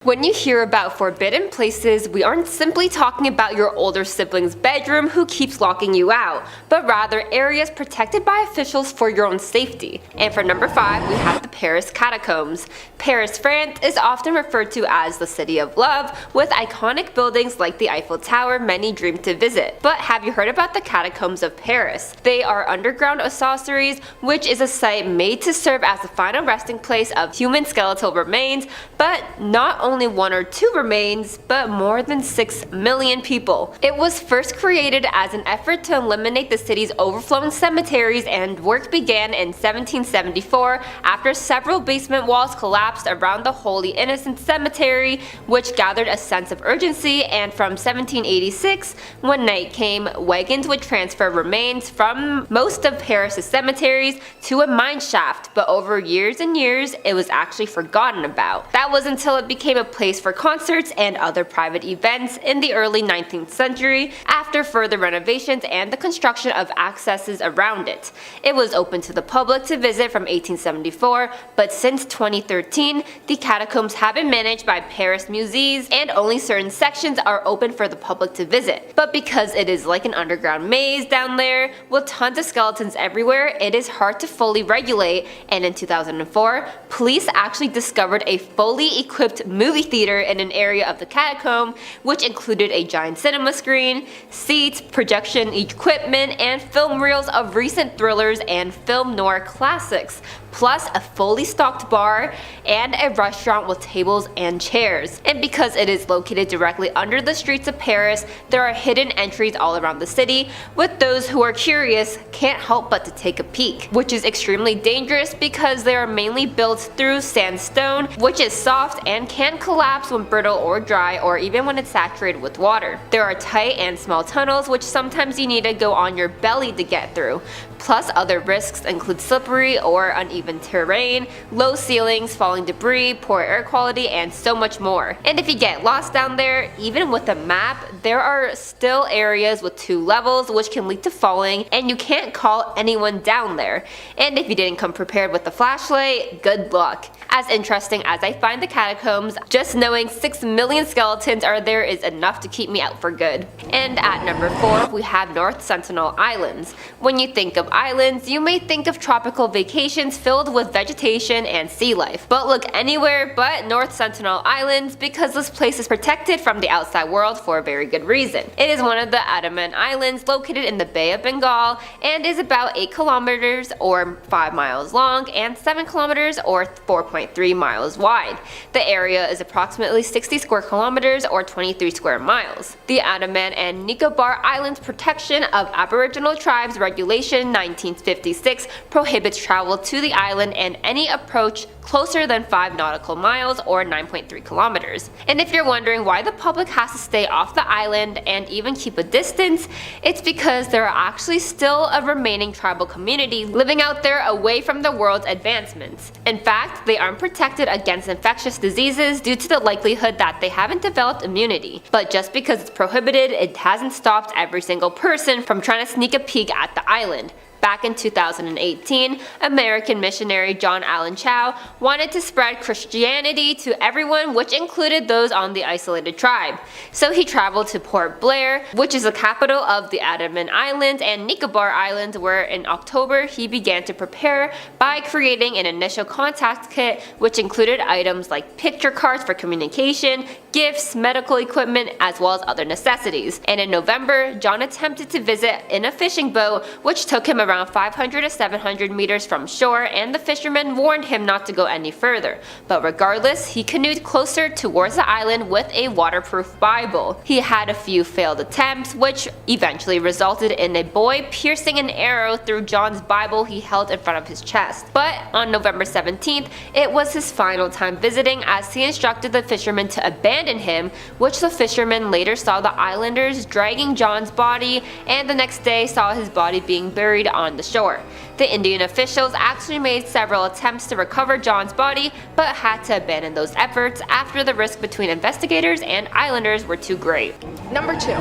When you hear about forbidden places, we aren't simply talking about your older sibling's bedroom who keeps locking you out, but rather areas protected by officials for your own safety. And for number 5, we have the Paris Catacombs. Paris, France is often referred to as the City of Love, with iconic buildings like the Eiffel Tower many dream to visit. But have you heard about the Catacombs of Paris? They are underground ossuaries, which is a site made to serve as the final resting place of human skeletal remains, but not only 1 or 2 remains, but more than 6 million people. It was first created as an effort to eliminate the city's overflowing cemeteries, and work began in 1774 after several basement walls collapsed around the Holy Innocent Cemetery, which gathered a sense of urgency. And from 1786, when night came, wagons would transfer remains from most of Paris' cemeteries to a mine shaft, but over years and years, it was actually forgotten about. That was until it became a place for concerts and other private events in the early 19th century after further renovations and the construction of accesses around it. It was open to the public to visit from 1874, but since 2013, the catacombs have been managed by Paris Musees and only certain sections are open for the public to visit. But because it is like an underground maze down there with tons of skeletons everywhere, it is hard to fully regulate, and in 2004, police actually discovered a fully equipped movie theater in an area of the catacomb, which included a giant cinema screen, seats, projection equipment, and film reels of recent thrillers and film noir classics, plus a fully stocked bar and a restaurant with tables and chairs. And because it is located directly under the streets of Paris, there are hidden entries all around the city, with those who are curious can't help but to take a peek, which is extremely dangerous because they are mainly built through sandstone, which is soft and can collapse when brittle or dry, or even when it's saturated with water. There are tight and small tunnels which sometimes you need to go on your belly to get through. Plus, other risks include slippery or uneven terrain, low ceilings, falling debris, poor air quality, and so much more. And if you get lost down there, even with a map, there are still areas with 2 levels which can lead to falling, and you can't call anyone down there. And if you didn't come prepared with a flashlight, good luck. As interesting as I find the catacombs, just knowing 6 million skeletons are there is enough to keep me out for good. And at number 4, we have North Sentinel Islands. When you think of islands, you may think of tropical vacations filled with vegetation and sea life. But look anywhere but North Sentinel Islands, because this place is protected from the outside world for a very good reason. It is one of the Andaman Islands located in the Bay of Bengal and is about 8 kilometers or 5 miles long and 7 kilometers or 4.3 miles wide. The area is approximately 60 square kilometers or 23 square miles. The Andaman and Nicobar Islands Protection of Aboriginal Tribes Regulation 1956 prohibits travel to the island and any approach closer than 5 nautical miles or 9.3 kilometers. And if you're wondering why the public has to stay off the island and even keep a distance, it's because there are actually still a remaining tribal community living out there away from the world's advancements. In fact, they aren't protected against infectious diseases due to the likelihood that they haven't developed immunity. But just because it's prohibited, it hasn't stopped every single person from trying to sneak a peek at the island. Back in 2018, American missionary John Allen Chau wanted to spread Christianity to everyone, which included those on the isolated tribe. So he traveled to Port Blair, which is the capital of the Andaman Islands and Nicobar Islands, where in October he began to prepare by creating an initial contact kit, which included items like picture cards for communication, gifts, medical equipment, as well as other necessities. And in November, John attempted to visit in a fishing boat, which took him around 500 to 700 meters from shore, and the fishermen warned him not to go any further. But regardless, he canoed closer towards the island with a waterproof Bible. He had a few failed attempts, which eventually resulted in a boy piercing an arrow through John's Bible he held in front of his chest. But on November 17th, it was his final time visiting, as he instructed the fishermen to abandon him, which the fishermen later saw the islanders dragging John's body, and the next day saw his body being buried on the shore. The Indian officials actually made several attempts to recover John's body, but had to abandon those efforts after the risk between investigators and islanders were too great. Number 2.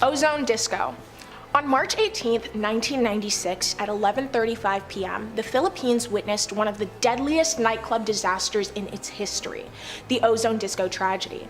Ozone Disco. On March 18, 1996, at 11:35 p.m., the Philippines witnessed one of the deadliest nightclub disasters in its history, the Ozone Disco tragedy.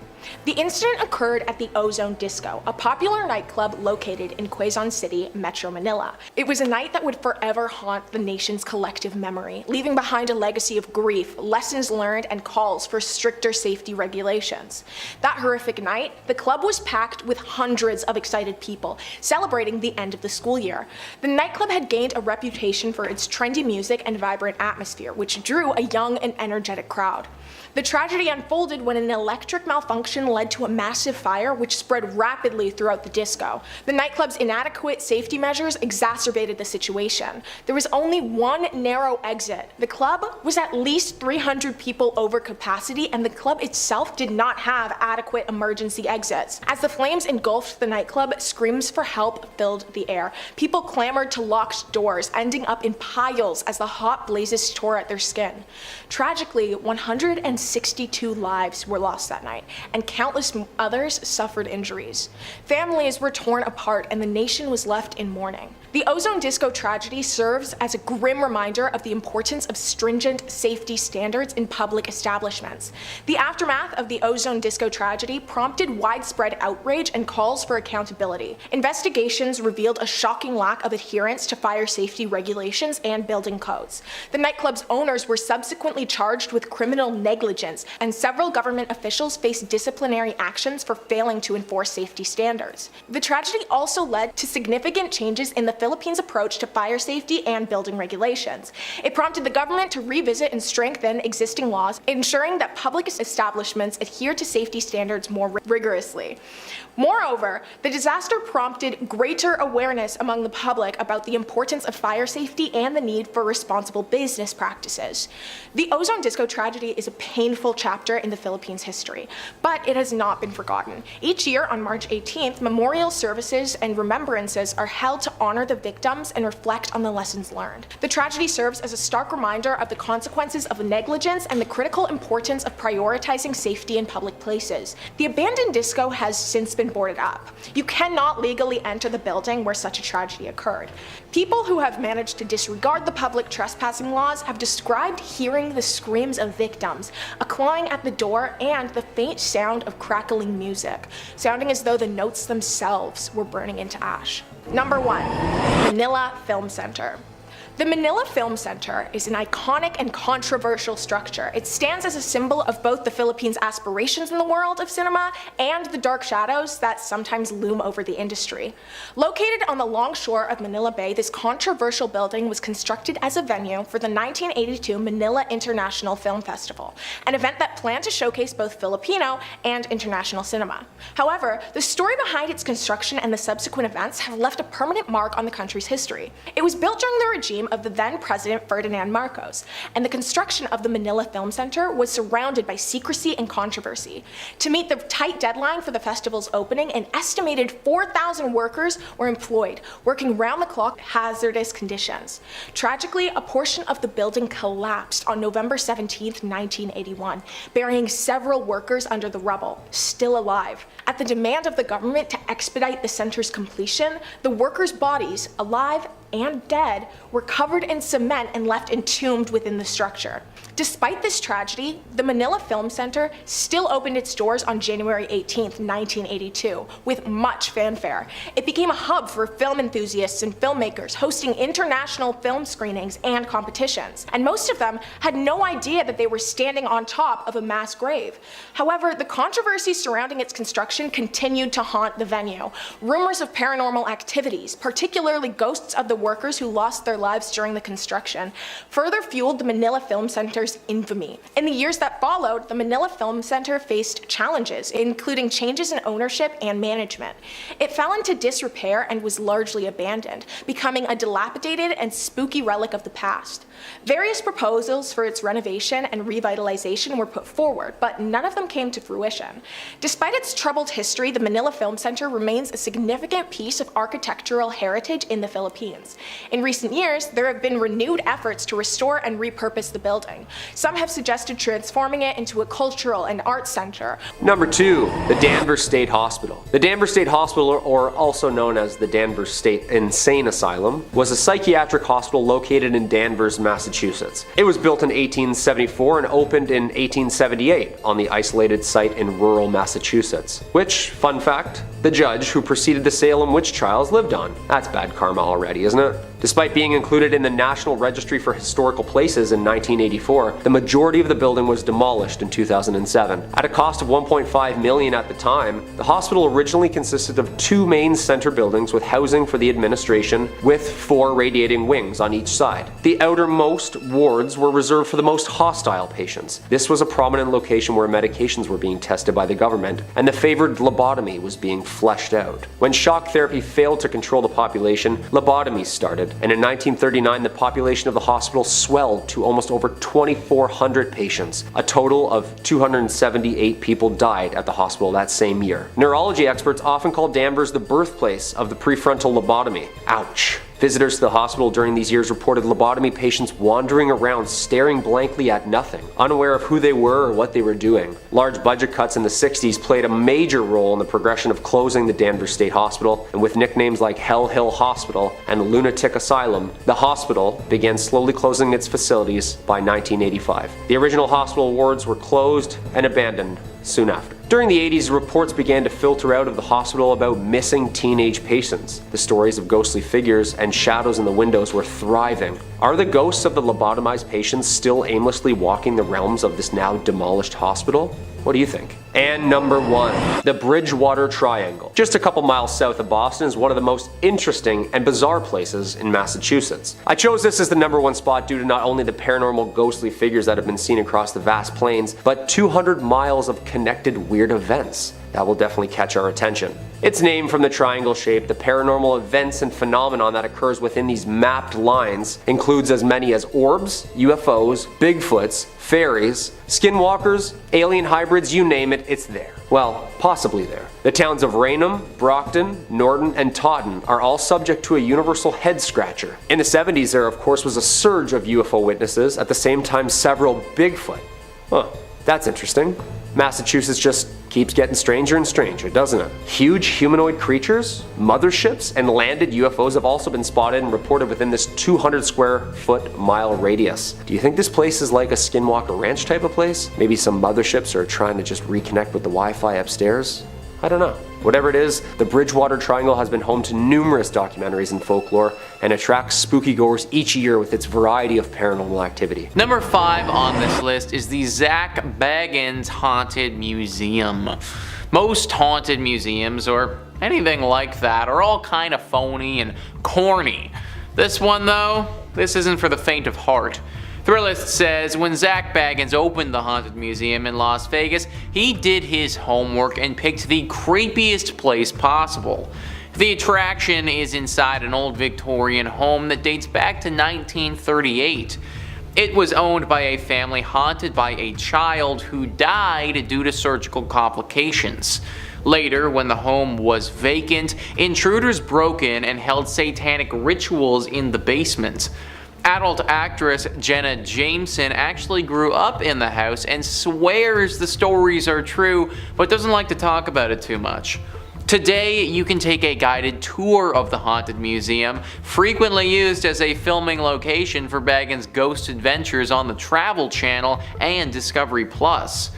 The incident occurred at the Ozone Disco, a popular nightclub located in Quezon City, Metro Manila. It was a night that would forever haunt the nation's collective memory, leaving behind a legacy of grief, lessons learned, and calls for stricter safety regulations. That horrific night, the club was packed with hundreds of excited people, celebrating the end of the school year. The nightclub had gained a reputation for its trendy music and vibrant atmosphere, which drew a young and energetic crowd. The tragedy unfolded when an electric malfunction led to a massive fire which spread rapidly throughout the disco. The nightclub's inadequate safety measures exacerbated the situation. There was only one narrow exit. The club was at least 300 people over capacity, and the club itself did not have adequate emergency exits. As the flames engulfed the nightclub, screams for help filled the air. People clamored to locked doors, ending up in piles as the hot blazes tore at their skin. Tragically, 162 lives were lost that night, and countless others suffered injuries. Families were torn apart, and the nation was left in mourning. The Ozone Disco tragedy serves as a grim reminder of the importance of stringent safety standards in public establishments. The aftermath of the Ozone Disco tragedy prompted widespread outrage and calls for accountability. Investigations revealed a shocking lack of adherence to fire safety regulations and building codes. The nightclub's owners were subsequently charged with criminal negligence, and several government officials faced disciplinary actions for failing to enforce safety standards. The tragedy also led to significant changes in the Philippines' approach to fire safety and building regulations. It prompted the government to revisit and strengthen existing laws, ensuring that public establishments adhere to safety standards more rigorously. Moreover, the disaster prompted greater awareness among the public about the importance of fire safety and the need for responsible business practices. The Ozone Disco tragedy is a painful chapter in the Philippines' history, but it has not been forgotten. Each year on March 18th, memorial services and remembrances are held to honor the victims and reflect on the lessons learned. The tragedy serves as a stark reminder of the consequences of negligence and the critical importance of prioritizing safety in public places. The abandoned disco has since been boarded up. You cannot legally enter the building where such a tragedy occurred. People who have managed to disregard the public trespassing laws have described hearing the screams of victims, a clawing at the door, and the faint sound of crackling music, sounding as though the notes themselves were burning into ash. Number 1. Manila Film Center. The Manila Film Center is an iconic and controversial structure. It stands as a symbol of both the Philippines' aspirations in the world of cinema and the dark shadows that sometimes loom over the industry. Located on the longshore of Manila Bay, this controversial building was constructed as a venue for the 1982 Manila International Film Festival, an event that planned to showcase both Filipino and international cinema. However, the story behind its construction and the subsequent events have left a permanent mark on the country's history. It was built during the regime of the then President Ferdinand Marcos, and the construction of the Manila Film Center was surrounded by secrecy and controversy. To meet the tight deadline for the festival's opening, an estimated 4,000 workers were employed, working round-the-clock in hazardous conditions. Tragically, a portion of the building collapsed on November 17, 1981, burying several workers under the rubble, still alive. At the demand of the government to expedite the center's completion, the workers' bodies, alive and dead, were covered in cement and left entombed within the structure. Despite this tragedy, the Manila Film Center still opened its doors on January 18, 1982, with much fanfare. It became a hub for film enthusiasts and filmmakers, hosting international film screenings and competitions, and most of them had no idea that they were standing on top of a mass grave. However, the controversy surrounding its construction continued to haunt the venue. Rumors of paranormal activities, particularly ghosts of the workers who lost their lives during the construction, further fueled the Manila Film Center's infamy. In the years that followed, the Manila Film Center faced challenges, including changes in ownership and management. It fell into disrepair and was largely abandoned, becoming a dilapidated and spooky relic of the past. Various proposals for its renovation and revitalization were put forward, but none of them came to fruition. Despite its troubled history, the Manila Film Center remains a significant piece of architectural heritage in the Philippines. grounds. In recent years, there have been renewed efforts to restore and repurpose the building. Some have suggested transforming it into a cultural and arts center. Number 2, the Danvers State Hospital. The Danvers State Hospital, or also known as the Danvers State Insane Asylum, was a psychiatric hospital located in Danvers, Massachusetts. It was built in 1874 and opened in 1878 on the isolated site in rural Massachusetts, which, fun fact, the judge who preceded the Salem witch trials lived on. That's bad karma already, isn't it? Despite being included in the National Registry for Historical Places in 1984, the majority of the building was demolished in 2007. At a cost of $1.5 million at the time, the hospital originally consisted of 2 main center buildings with housing for the administration, with 4 radiating wings on each side. The outermost wards were reserved for the most hostile patients. This was a prominent location where medications were being tested by the government, and the favored lobotomy was being fleshed out. When shock therapy failed to control the population, lobotomies started, and in 1939 the population of the hospital swelled to almost over 2,400 patients. A total of 278 people died at the hospital that same year. Neurology experts often call Danvers the birthplace of the prefrontal lobotomy. Ouch. Visitors to the hospital during these years reported lobotomy patients wandering around staring blankly at nothing, unaware of who they were or what they were doing. Large budget cuts in the 60s played a major role in the progression of closing the Danvers State Hospital, and with nicknames like Hell Hill Hospital and Lunatic Asylum, the hospital began slowly closing its facilities by 1985. The original hospital wards were closed and abandoned soon after. During the 80s, reports began to filter out of the hospital about missing teenage patients. The stories of ghostly figures and shadows in the windows were thriving. Are the ghosts of the lobotomized patients still aimlessly walking the realms of this now demolished hospital? What do you think? And number 1, the Bridgewater Triangle. Just a couple miles south of Boston is one of the most interesting and bizarre places in Massachusetts. I chose this as the number 1 spot due to not only the paranormal ghostly figures that have been seen across the vast plains, but 200 miles of connected weird events that will definitely catch our attention. It's named from the triangle shape. The paranormal events and phenomenon that occurs within these mapped lines includes as many as orbs, UFOs, Bigfoots, fairies, skinwalkers, alien hybrids, you name it, it's there. Well, possibly there. The towns of Raynham, Brockton, Norton, and Taunton are all subject to a universal head scratcher. In the 70s, there of course was a surge of UFO witnesses, at the same time several Bigfoot. Huh, that's interesting. Massachusetts just keeps getting stranger and stranger, doesn't it? Huge humanoid creatures, motherships, and landed UFOs have also been spotted and reported within this 200 square foot mile radius. Do you think this place is like a Skinwalker Ranch type of place? Maybe some motherships are trying to just reconnect with the Wi-Fi upstairs? I don't know. Whatever it is, the Bridgewater Triangle has been home to numerous documentaries and folklore and attracts spooky goers each year with its variety of paranormal activity. Number 5 on this list is the Zach Bagans Haunted Museum. Most haunted museums, or anything like that, are all kind of phony and corny. This one though, this isn't for the faint of heart. Thrillist says when Zach Bagans opened the Haunted Museum in Las Vegas, he did his homework and picked the creepiest place possible. The attraction is inside an old Victorian home that dates back to 1938. It was owned by a family haunted by a child who died due to surgical complications. Later, when the home was vacant, intruders broke in and held satanic rituals in the basement. Adult actress Jenna Jameson actually grew up in the house and swears the stories are true, but doesn't like to talk about it too much. Today, you can take a guided tour of the Haunted Museum, frequently used as a filming location for Bagans' ghost adventures on the Travel Channel and Discovery Plus.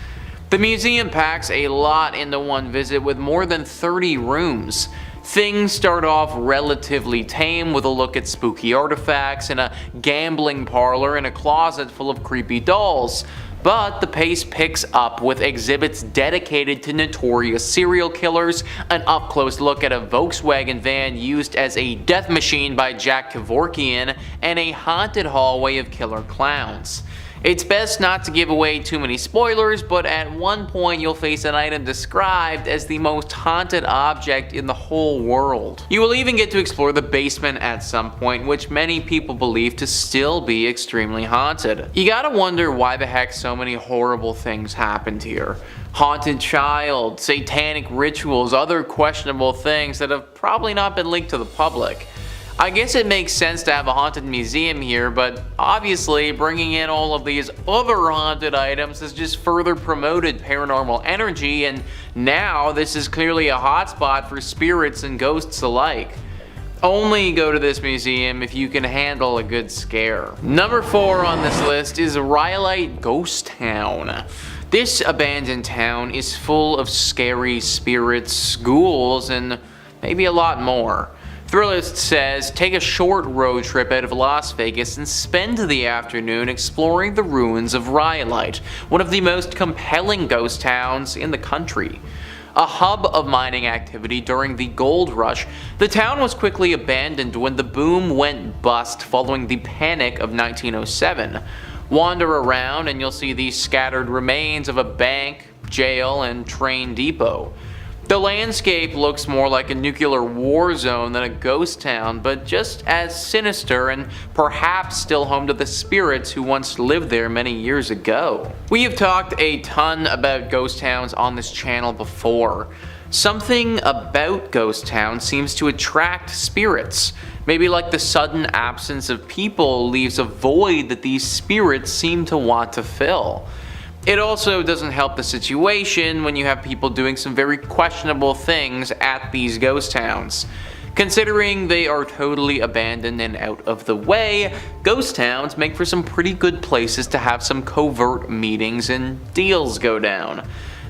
The museum packs a lot into one visit with more than 30 rooms. Things start off relatively tame with a look at spooky artifacts and a gambling parlor and a closet full of creepy dolls. But the pace picks up with exhibits dedicated to notorious serial killers, an up-close look at a Volkswagen van used as a death machine by Jack Kevorkian, and a haunted hallway of killer clowns. It's best not to give away too many spoilers, but at one point you'll face an item described as the most haunted object in the whole world. You will even get to explore the basement at some point, which many people believe to still be extremely haunted. You gotta wonder why the heck so many horrible things happened here. Haunted child, satanic rituals, other questionable things that have probably not been leaked to the public. I guess it makes sense to have a haunted museum here, but obviously bringing in all of these other haunted items has just further promoted paranormal energy, and now this is clearly a hotspot for spirits and ghosts alike. Only go to this museum if you can handle a good scare. Number 4 on this list is Rhyolite Ghost Town. This abandoned town is full of scary spirits, ghouls, and maybe a lot more. Thrillist says, take a short road trip out of Las Vegas and spend the afternoon exploring the ruins of Rhyolite, one of the most compelling ghost towns in the country. A hub of mining activity during the gold rush, the town was quickly abandoned when the boom went bust following the Panic of 1907. Wander around and you'll see the scattered remains of a bank, jail, and train depot. The landscape looks more like a nuclear war zone than a ghost town, but just as sinister and perhaps still home to the spirits who once lived there many years ago. We have talked a ton about ghost towns on this channel before. Something about ghost towns seems to attract spirits. Maybe like the sudden absence of people leaves a void that these spirits seem to want to fill. It also doesn't help the situation when you have people doing some very questionable things at these ghost towns. Considering they are totally abandoned and out of the way, ghost towns make for some pretty good places to have some covert meetings and deals go down.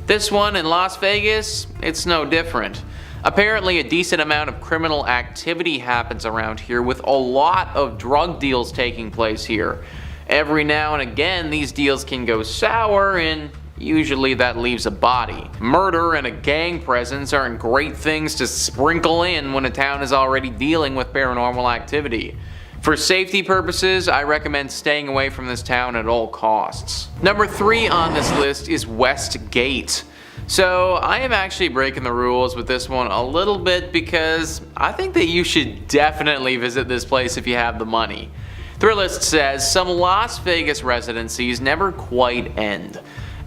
This one in Las Vegas, it's no different. Apparently a decent amount of criminal activity happens around here, with a lot of drug deals taking place here. Every now and again these deals can go sour, and usually that leaves a body. Murder and a gang presence aren't great things to sprinkle in when a town is already dealing with paranormal activity. For safety purposes, I recommend staying away from this town at all costs. Number 3 on this list is Westgate. So I am actually breaking the rules with this one a little bit because I think that you should definitely visit this place if you have the money. Thrillist says, some Las Vegas residencies never quite end.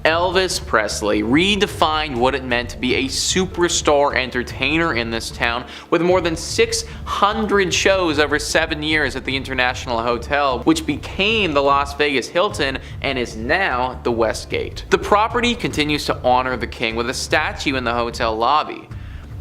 Elvis Presley redefined what it meant to be a superstar entertainer in this town, with more than 600 shows over 7 years at the International Hotel, which became the Las Vegas Hilton and is now the Westgate. The property continues to honor the king with a statue in the hotel lobby.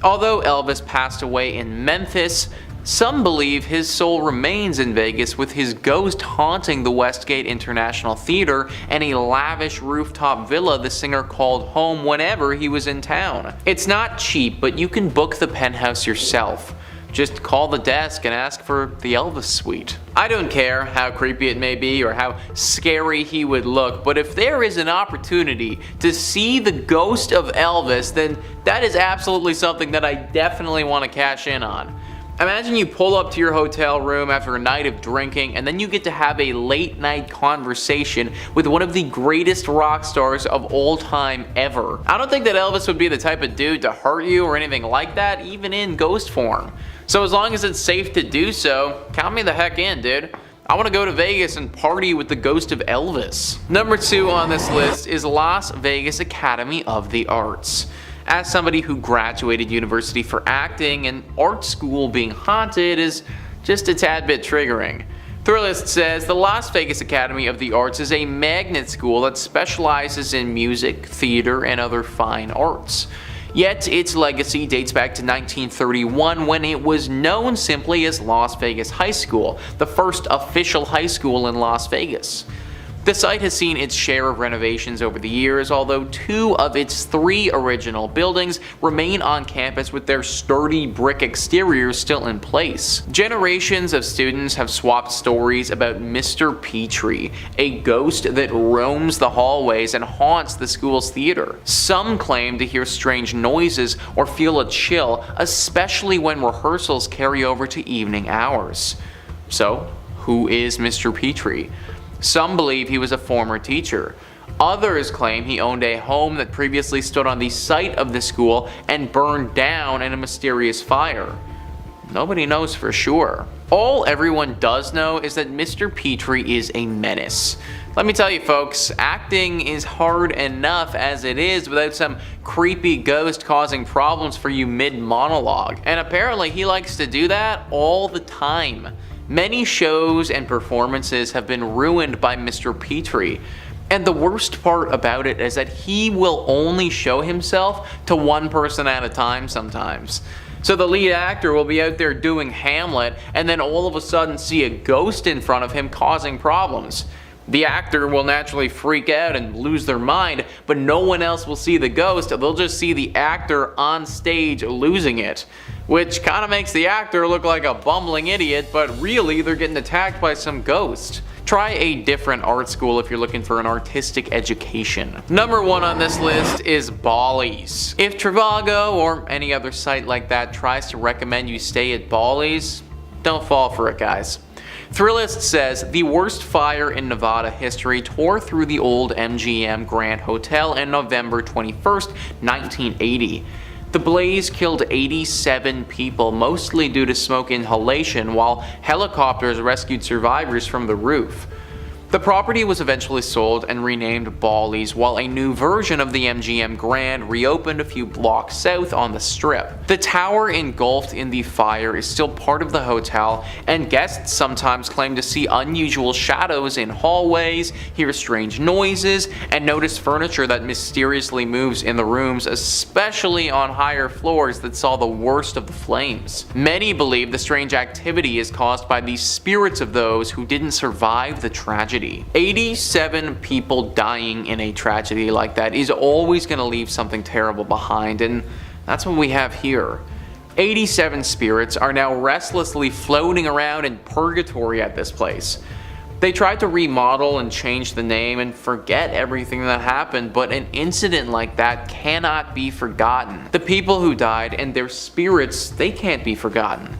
Although Elvis passed away in Memphis, some believe his soul remains in Vegas, with his ghost haunting the Westgate International Theater and a lavish rooftop villa the singer called home whenever he was in town. It's not cheap, but you can book the penthouse yourself. Just call the desk and ask for the Elvis suite. I don't care how creepy it may be or how scary he would look, but if there is an opportunity to see the ghost of Elvis, then that is absolutely something that I definitely want to cash in on. Imagine you pull up to your hotel room after a night of drinking, and then you get to have a late night conversation with one of the greatest rock stars of all time ever. I don't think that Elvis would be the type of dude to hurt you or anything like that, even in ghost form. So as long as it's safe to do so, count me the heck in, dude. I want to go to Vegas and party with the ghost of Elvis. Number 2 on this list is Las Vegas Academy of the Arts. As somebody who graduated university for acting, and art school being haunted is just a tad bit triggering. Thrillist says the Las Vegas Academy of the Arts is a magnet school that specializes in music, theater, and other fine arts. Yet its legacy dates back to 1931, when it was known simply as Las Vegas High School, the first official high school in Las Vegas. The site has seen its share of renovations over the years, although 2 of its 3 original buildings remain on campus with their sturdy brick exteriors still in place. Generations of students have swapped stories about Mr. Petrie, a ghost that roams the hallways and haunts the school's theater. Some claim to hear strange noises or feel a chill, especially when rehearsals carry over to evening hours. So, who is Mr. Petrie? Some believe he was a former teacher. Others claim he owned a home that previously stood on the site of the school and burned down in a mysterious fire. Nobody knows for sure. All everyone does know is that Mr. Petrie is a menace. Let me tell you folks, acting is hard enough as it is without some creepy ghost causing problems for you mid-monologue. And apparently he likes to do that all the time. Many shows and performances have been ruined by Mr. Petrie. And the worst part about it is that he will only show himself to one person at a time sometimes. So the lead actor will be out there doing Hamlet and then all of a sudden see a ghost in front of him causing problems. The actor will naturally freak out and lose their mind, but no one else will see the ghost, they'll just see the actor on stage losing it. Which kinda makes the actor look like a bumbling idiot, but really they're getting attacked by some ghost. Try a different art school if you're looking for an artistic education. Number 1 on this list is Bally's. If Trivago or any other site like that tries to recommend you stay at Bally's, don't fall for it, guys. Thrillist says the worst fire in Nevada history tore through the old MGM Grand Hotel on November 21st, 1980. The blaze killed 87 people, mostly due to smoke inhalation, while helicopters rescued survivors from the roof. The property was eventually sold and renamed Bally's, while a new version of the MGM Grand reopened a few blocks south on the Strip. The tower engulfed in the fire is still part of the hotel, and guests sometimes claim to see unusual shadows in hallways, hear strange noises, and notice furniture that mysteriously moves in the rooms, especially on higher floors that saw the worst of the flames. Many believe the strange activity is caused by the spirits of those who didn't survive the tragedy. 87 people dying in a tragedy like that is always going to leave something terrible behind, and that's what we have here. 87 spirits are now restlessly floating around in purgatory at this place. They tried to remodel and change the name and forget everything that happened, but an incident like that cannot be forgotten. The people who died and their spirits, they can't be forgotten.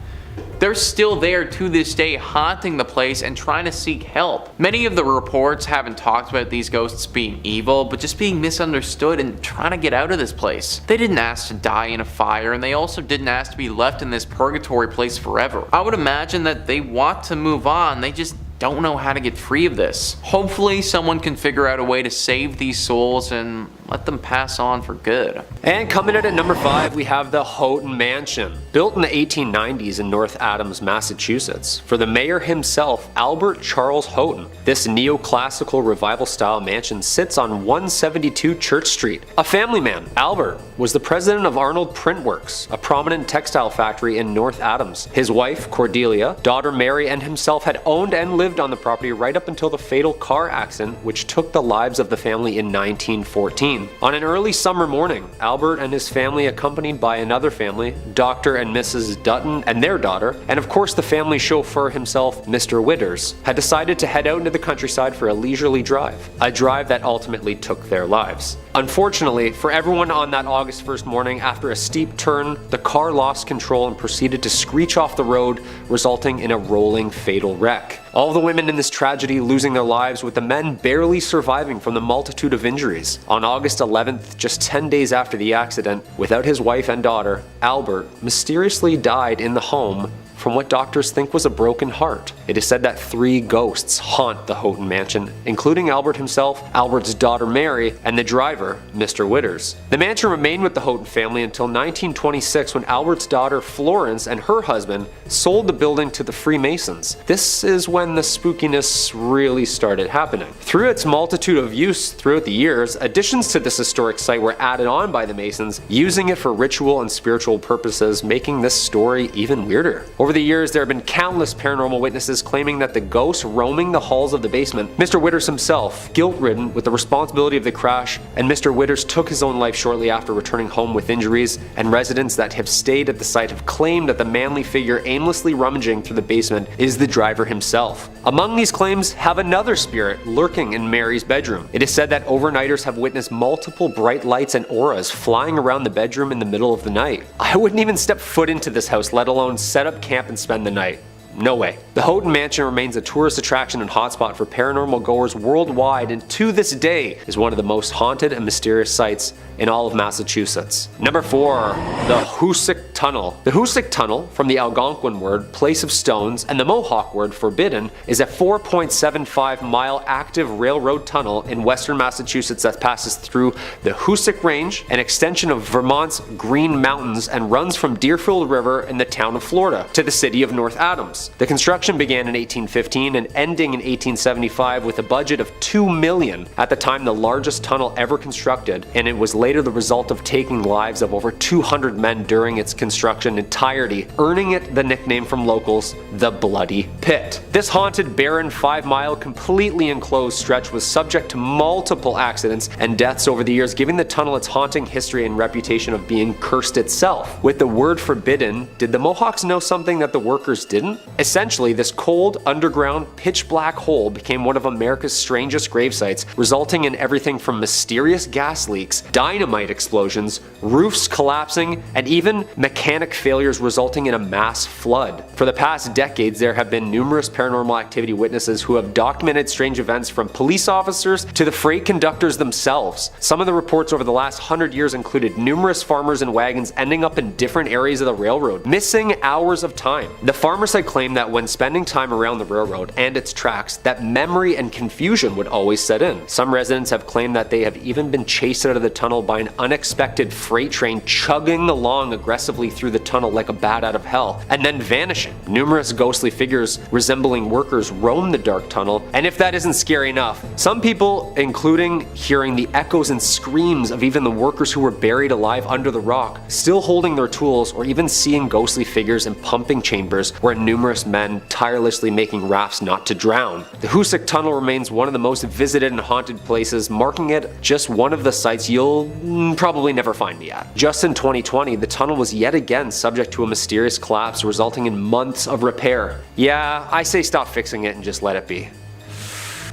They're still there to this day, haunting the place and trying to seek help. Many of the reports haven't talked about these ghosts being evil, but just being misunderstood and trying to get out of this place. They didn't ask to die in a fire, and they also didn't ask to be left in this purgatory place forever. I would imagine that they want to move on, they just don't know how to get free of this. Hopefully someone can figure out a way to save these souls and let them pass on for good. And coming in at number 5, we have the Houghton Mansion. Built in the 1890s in North Adams, Massachusetts, for the mayor himself, Albert Charles Houghton. This neoclassical revival-style mansion sits on 172 Church Street. A family man, Albert was the president of Arnold Print Works, a prominent textile factory in North Adams. His wife, Cordelia, daughter Mary, and himself had owned and lived on the property right up until the fatal car accident which took the lives of the family in 1914. On an early summer morning, Albert and his family, accompanied by another family, Dr. and Mrs. Dutton and their daughter, and of course the family chauffeur himself, Mr. Witters, had decided to head out into the countryside for a leisurely drive, a drive that ultimately took their lives. Unfortunately for everyone on that August 1st morning, after a steep turn, the car lost control and proceeded to screech off the road, resulting in a rolling fatal wreck. All the women in this tragedy losing their lives, with the men barely surviving from the multitude of injuries. On August 11th, just 10 days after the accident, without his wife and daughter, Albert mysteriously died in the home from what doctors think was a broken heart. It is said that 3 ghosts haunt the Houghton Mansion, including Albert himself, Albert's daughter Mary, and the driver, Mr. Witters. The mansion remained with the Houghton family until 1926, when Albert's daughter Florence and her husband sold the building to the Freemasons. This is when the spookiness really started happening. Through its multitude of use throughout the years, additions to this historic site were added on by the Masons, using it for ritual and spiritual purposes, making this story even weirder. Over the years, there have been countless paranormal witnesses claiming that the ghosts roaming the halls of the basement, Mr. Witters himself, guilt-ridden with the responsibility of the crash, and Mr. Witters took his own life shortly after returning home with injuries, and residents that have stayed at the site have claimed that the manly figure aimlessly rummaging through the basement is the driver himself. Among these claims have another spirit lurking in Mary's bedroom. It is said that overnighters have witnessed multiple bright lights and auras flying around the bedroom in the middle of the night. I wouldn't even step foot into this house, let alone set up camp and spend the night. No way. The Houghton Mansion remains a tourist attraction and hotspot for paranormal goers worldwide, and to this day is one of the most haunted and mysterious sites in all of Massachusetts. Number 4. The Hoosac Tunnel. The Hoosac Tunnel, from the Algonquin word place of stones and the Mohawk word forbidden, is a 4.75-mile active railroad tunnel in western Massachusetts that passes through the Hoosac Range, an extension of Vermont's Green Mountains, and runs from Deerfield River in the town of Florida to the city of North Adams. The construction began in 1815 and ending in 1875 with a budget of $2 million, at the time the largest tunnel ever constructed, and it was later the result of taking lives of over 200 men during its construction entirety, earning it the nickname from locals, the Bloody Pit. This haunted, barren, 5-mile, completely enclosed stretch was subject to multiple accidents and deaths over the years, giving the tunnel its haunting history and reputation of being cursed itself. With the word forbidden, did the Mohawks know something that the workers didn't? Essentially, this cold, underground, pitch-black hole became one of America's strangest grave sites, resulting in everything from mysterious gas leaks, dynamite explosions, roofs collapsing, and even mechanic failures resulting in a mass flood. For the past decades, there have been numerous paranormal activity witnesses who have documented strange events, from police officers to the freight conductors themselves. Some of the reports over the last 100 years included numerous farmers and wagons ending up in different areas of the railroad, missing hours of time. The farmers had claimed that when spending time around the railroad and its tracks, that memory and confusion would always set in. Some residents have claimed that they have even been chased out of the tunnel by an unexpected freight train chugging along aggressively through the tunnel like a bat out of hell, and then vanishing. Numerous ghostly figures resembling workers roam the dark tunnel, and if that isn't scary enough, some people, including hearing the echoes and screams of even the workers who were buried alive under the rock, still holding their tools, or even seeing ghostly figures in pumping chambers where numerous men tirelessly making rafts not to drown. The Hoosac Tunnel remains one of the most visited and haunted places, marking it just one of the sites you'll probably never find me at. Just in 2020, the tunnel was yet again subject to a mysterious collapse, resulting in months of repair. Yeah, I say stop fixing it and just let it be.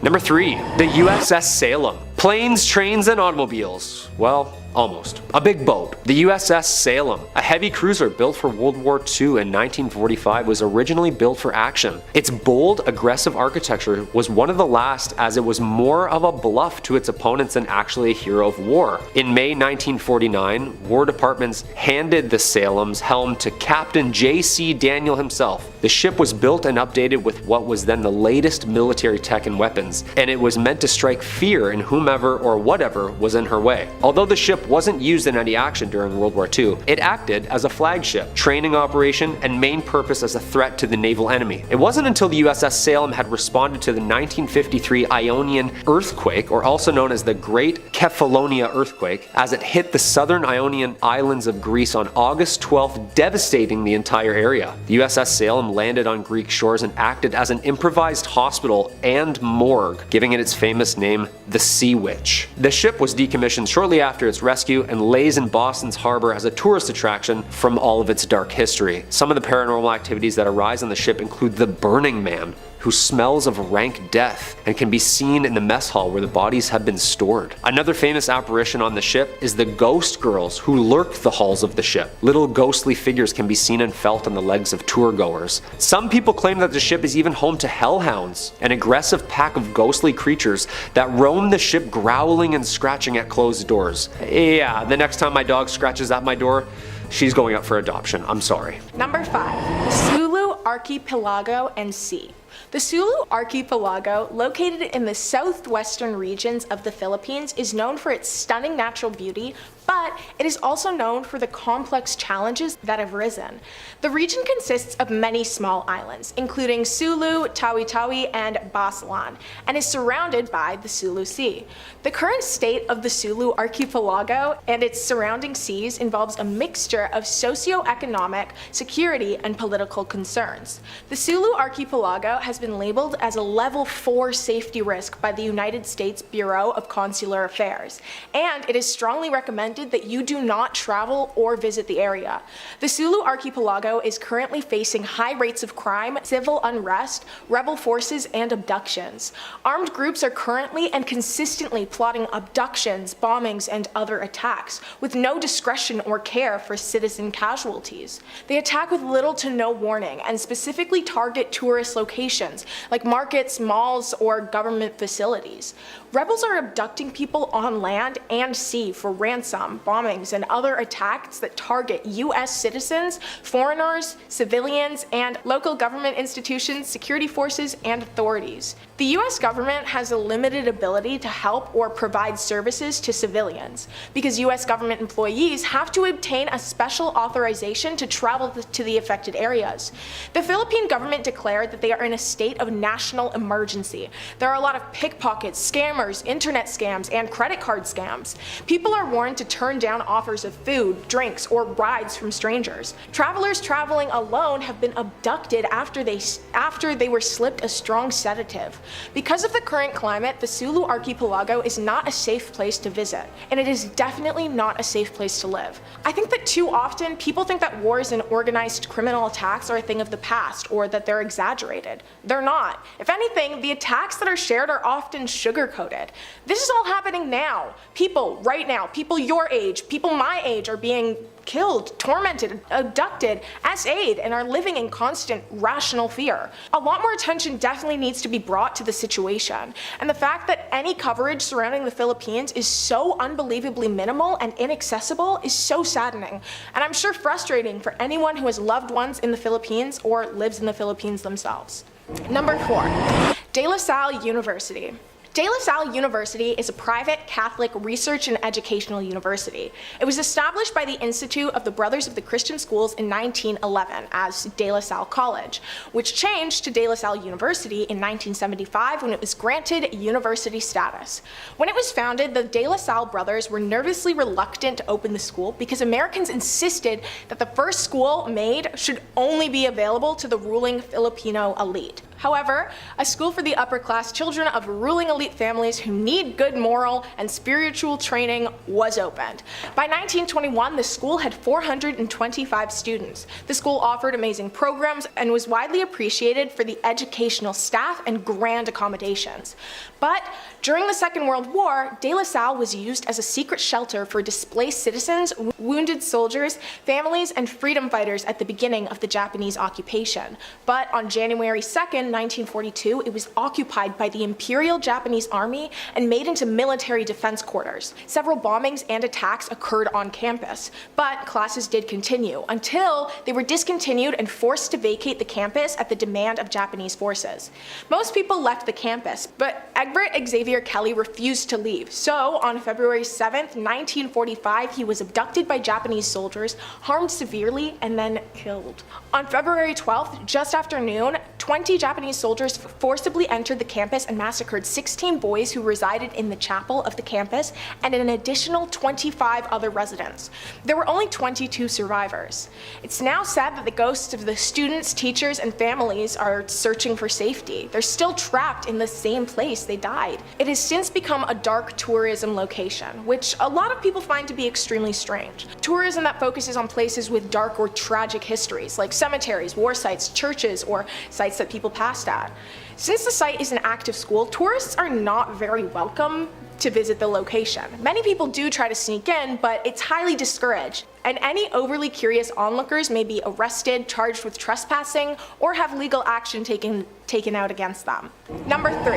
Number 3. The USS Salem. Planes, trains, and automobiles. Well, almost. A big boat. The USS Salem, a heavy cruiser built for World War II in 1945, was originally built for action. Its bold, aggressive architecture was one of the last, as it was more of a bluff to its opponents than actually a hero of war. In May 1949, War Departments handed the Salem's helm to Captain J.C. Daniel himself. The ship was built and updated with what was then the latest military tech and weapons, and it was meant to strike fear in whomever or whatever was in her way. Although the ship wasn't used in any action during World War II, it acted as a flagship, training operation, and main purpose as a threat to the naval enemy. It wasn't until the USS Salem had responded to the 1953 Ionian earthquake, or also known as the Great Kefalonia earthquake, as it hit the southern Ionian islands of Greece on August 12th, devastating the entire area. The USS Salem landed on Greek shores and acted as an improvised hospital and morgue, giving it its famous name, the Sea Witch. The ship was decommissioned shortly after its rescue and lays in Boston's harbor as a tourist attraction from all of its dark history. Some of the paranormal activities that arise on the ship include the Burning Man, who smells of rank death and can be seen in the mess hall where the bodies have been stored. Another famous apparition on the ship is the ghost girls who lurk the halls of the ship. Little ghostly figures can be seen and felt on the legs of tour goers. Some people claim that the ship is even home to hellhounds, an aggressive pack of ghostly creatures that roam the ship, growling and scratching at closed doors. Yeah, the next time my dog scratches at my door, she's going up for adoption. I'm sorry. Number 5. The Sulu Archipelago and Sea. The Sulu Archipelago, located in the southwestern regions of the Philippines, is known for its stunning natural beauty, but it is also known for the complex challenges that have risen. The region consists of many small islands, including Sulu, Tawi-Tawi, and Basilan, and is surrounded by the Sulu Sea. The current state of the Sulu Archipelago and its surrounding seas involves a mixture of socio-economic, security, and political concerns. The Sulu Archipelago has been labeled as a level 4 safety risk by the United States Bureau of Consular Affairs, and it is strongly recommended recommended that you do not travel or visit the area. The Sulu Archipelago is currently facing high rates of crime, civil unrest, rebel forces, and abductions. Armed groups are currently and consistently plotting abductions, bombings, and other attacks, with no discretion or care for citizen casualties. They attack with little to no warning and specifically target tourist locations like markets, malls, or government facilities. Rebels are abducting people on land and sea for ransom, bombings, and other attacks that target U.S. citizens, foreigners, civilians, and local government institutions, security forces, and authorities. The U.S. government has a limited ability to help or provide services to civilians because U.S. government employees have to obtain a special authorization to travel to the affected areas. The Philippine government declared that they are in a state of national emergency. There are a lot of pickpockets, scammers, internet scams, and credit card scams. People are warned to turn down offers of food, drinks, or rides from strangers. Travelers traveling alone have been abducted after they were slipped a strong sedative. Because of the current climate, the Sulu Archipelago is not a safe place to visit, and it is definitely not a safe place to live. I think that too often people think that wars and organized criminal attacks are a thing of the past or that they're exaggerated. They're not. If anything, the attacks that are shared are often sugar-coated. This is all happening now. People right now, people your age, people my age are being killed, tormented, abducted, essayed, and are living in constant rational fear. A lot more attention definitely needs to be brought to the situation, and the fact that any coverage surrounding the Philippines is so unbelievably minimal and inaccessible is so saddening, and I'm sure frustrating for anyone who has loved ones in the Philippines or lives in the Philippines themselves. Number 4. De La Salle University. De La Salle University is a private Catholic research and educational university. It was established by the Institute of the Brothers of the Christian Schools in 1911 as De La Salle College, which changed to De La Salle University in 1975 when it was granted university status. When it was founded, the De La Salle brothers were nervously reluctant to open the school because Americans insisted that the first school made should only be available to the ruling Filipino elite. However, a school for the upper-class children of ruling elite families who need good moral and spiritual training was opened. By 1921, the school had 425 students. The school offered amazing programs and was widely appreciated for the educational staff and grand accommodations. But during the Second World War, De La Salle was used as a secret shelter for displaced citizens, wounded soldiers, families, and freedom fighters at the beginning of the Japanese occupation. But on January 2nd, 1942, it was occupied by the Imperial Japanese Army and made into military defense quarters. Several bombings and attacks occurred on campus, but classes did continue until they were discontinued and forced to vacate the campus at the demand of Japanese forces. Most people left the campus, but Egbert Xavier Kelly refused to leave. So on February 7th, 1945, he was abducted by Japanese soldiers, harmed severely, and then killed. On February 12th, just after noon, 20 Japanese soldiers forcibly entered the campus and massacred 16 boys who resided in the chapel of the campus and an additional 25 other residents. There were only 22 survivors. It's now said that the ghosts of the students, teachers, and families are searching for safety. They're still trapped in the same place they died. It has since become a dark tourism location, which a lot of people find to be extremely strange. Tourism that focuses on places with dark or tragic histories, like cemeteries, war sites, churches, or sites that people passed at. Since the site is an active school, tourists are not very welcome to visit the location. Many people do try to sneak in, but it's highly discouraged, and any overly curious onlookers may be arrested, charged with trespassing, or have legal action taken out against them. Number 3.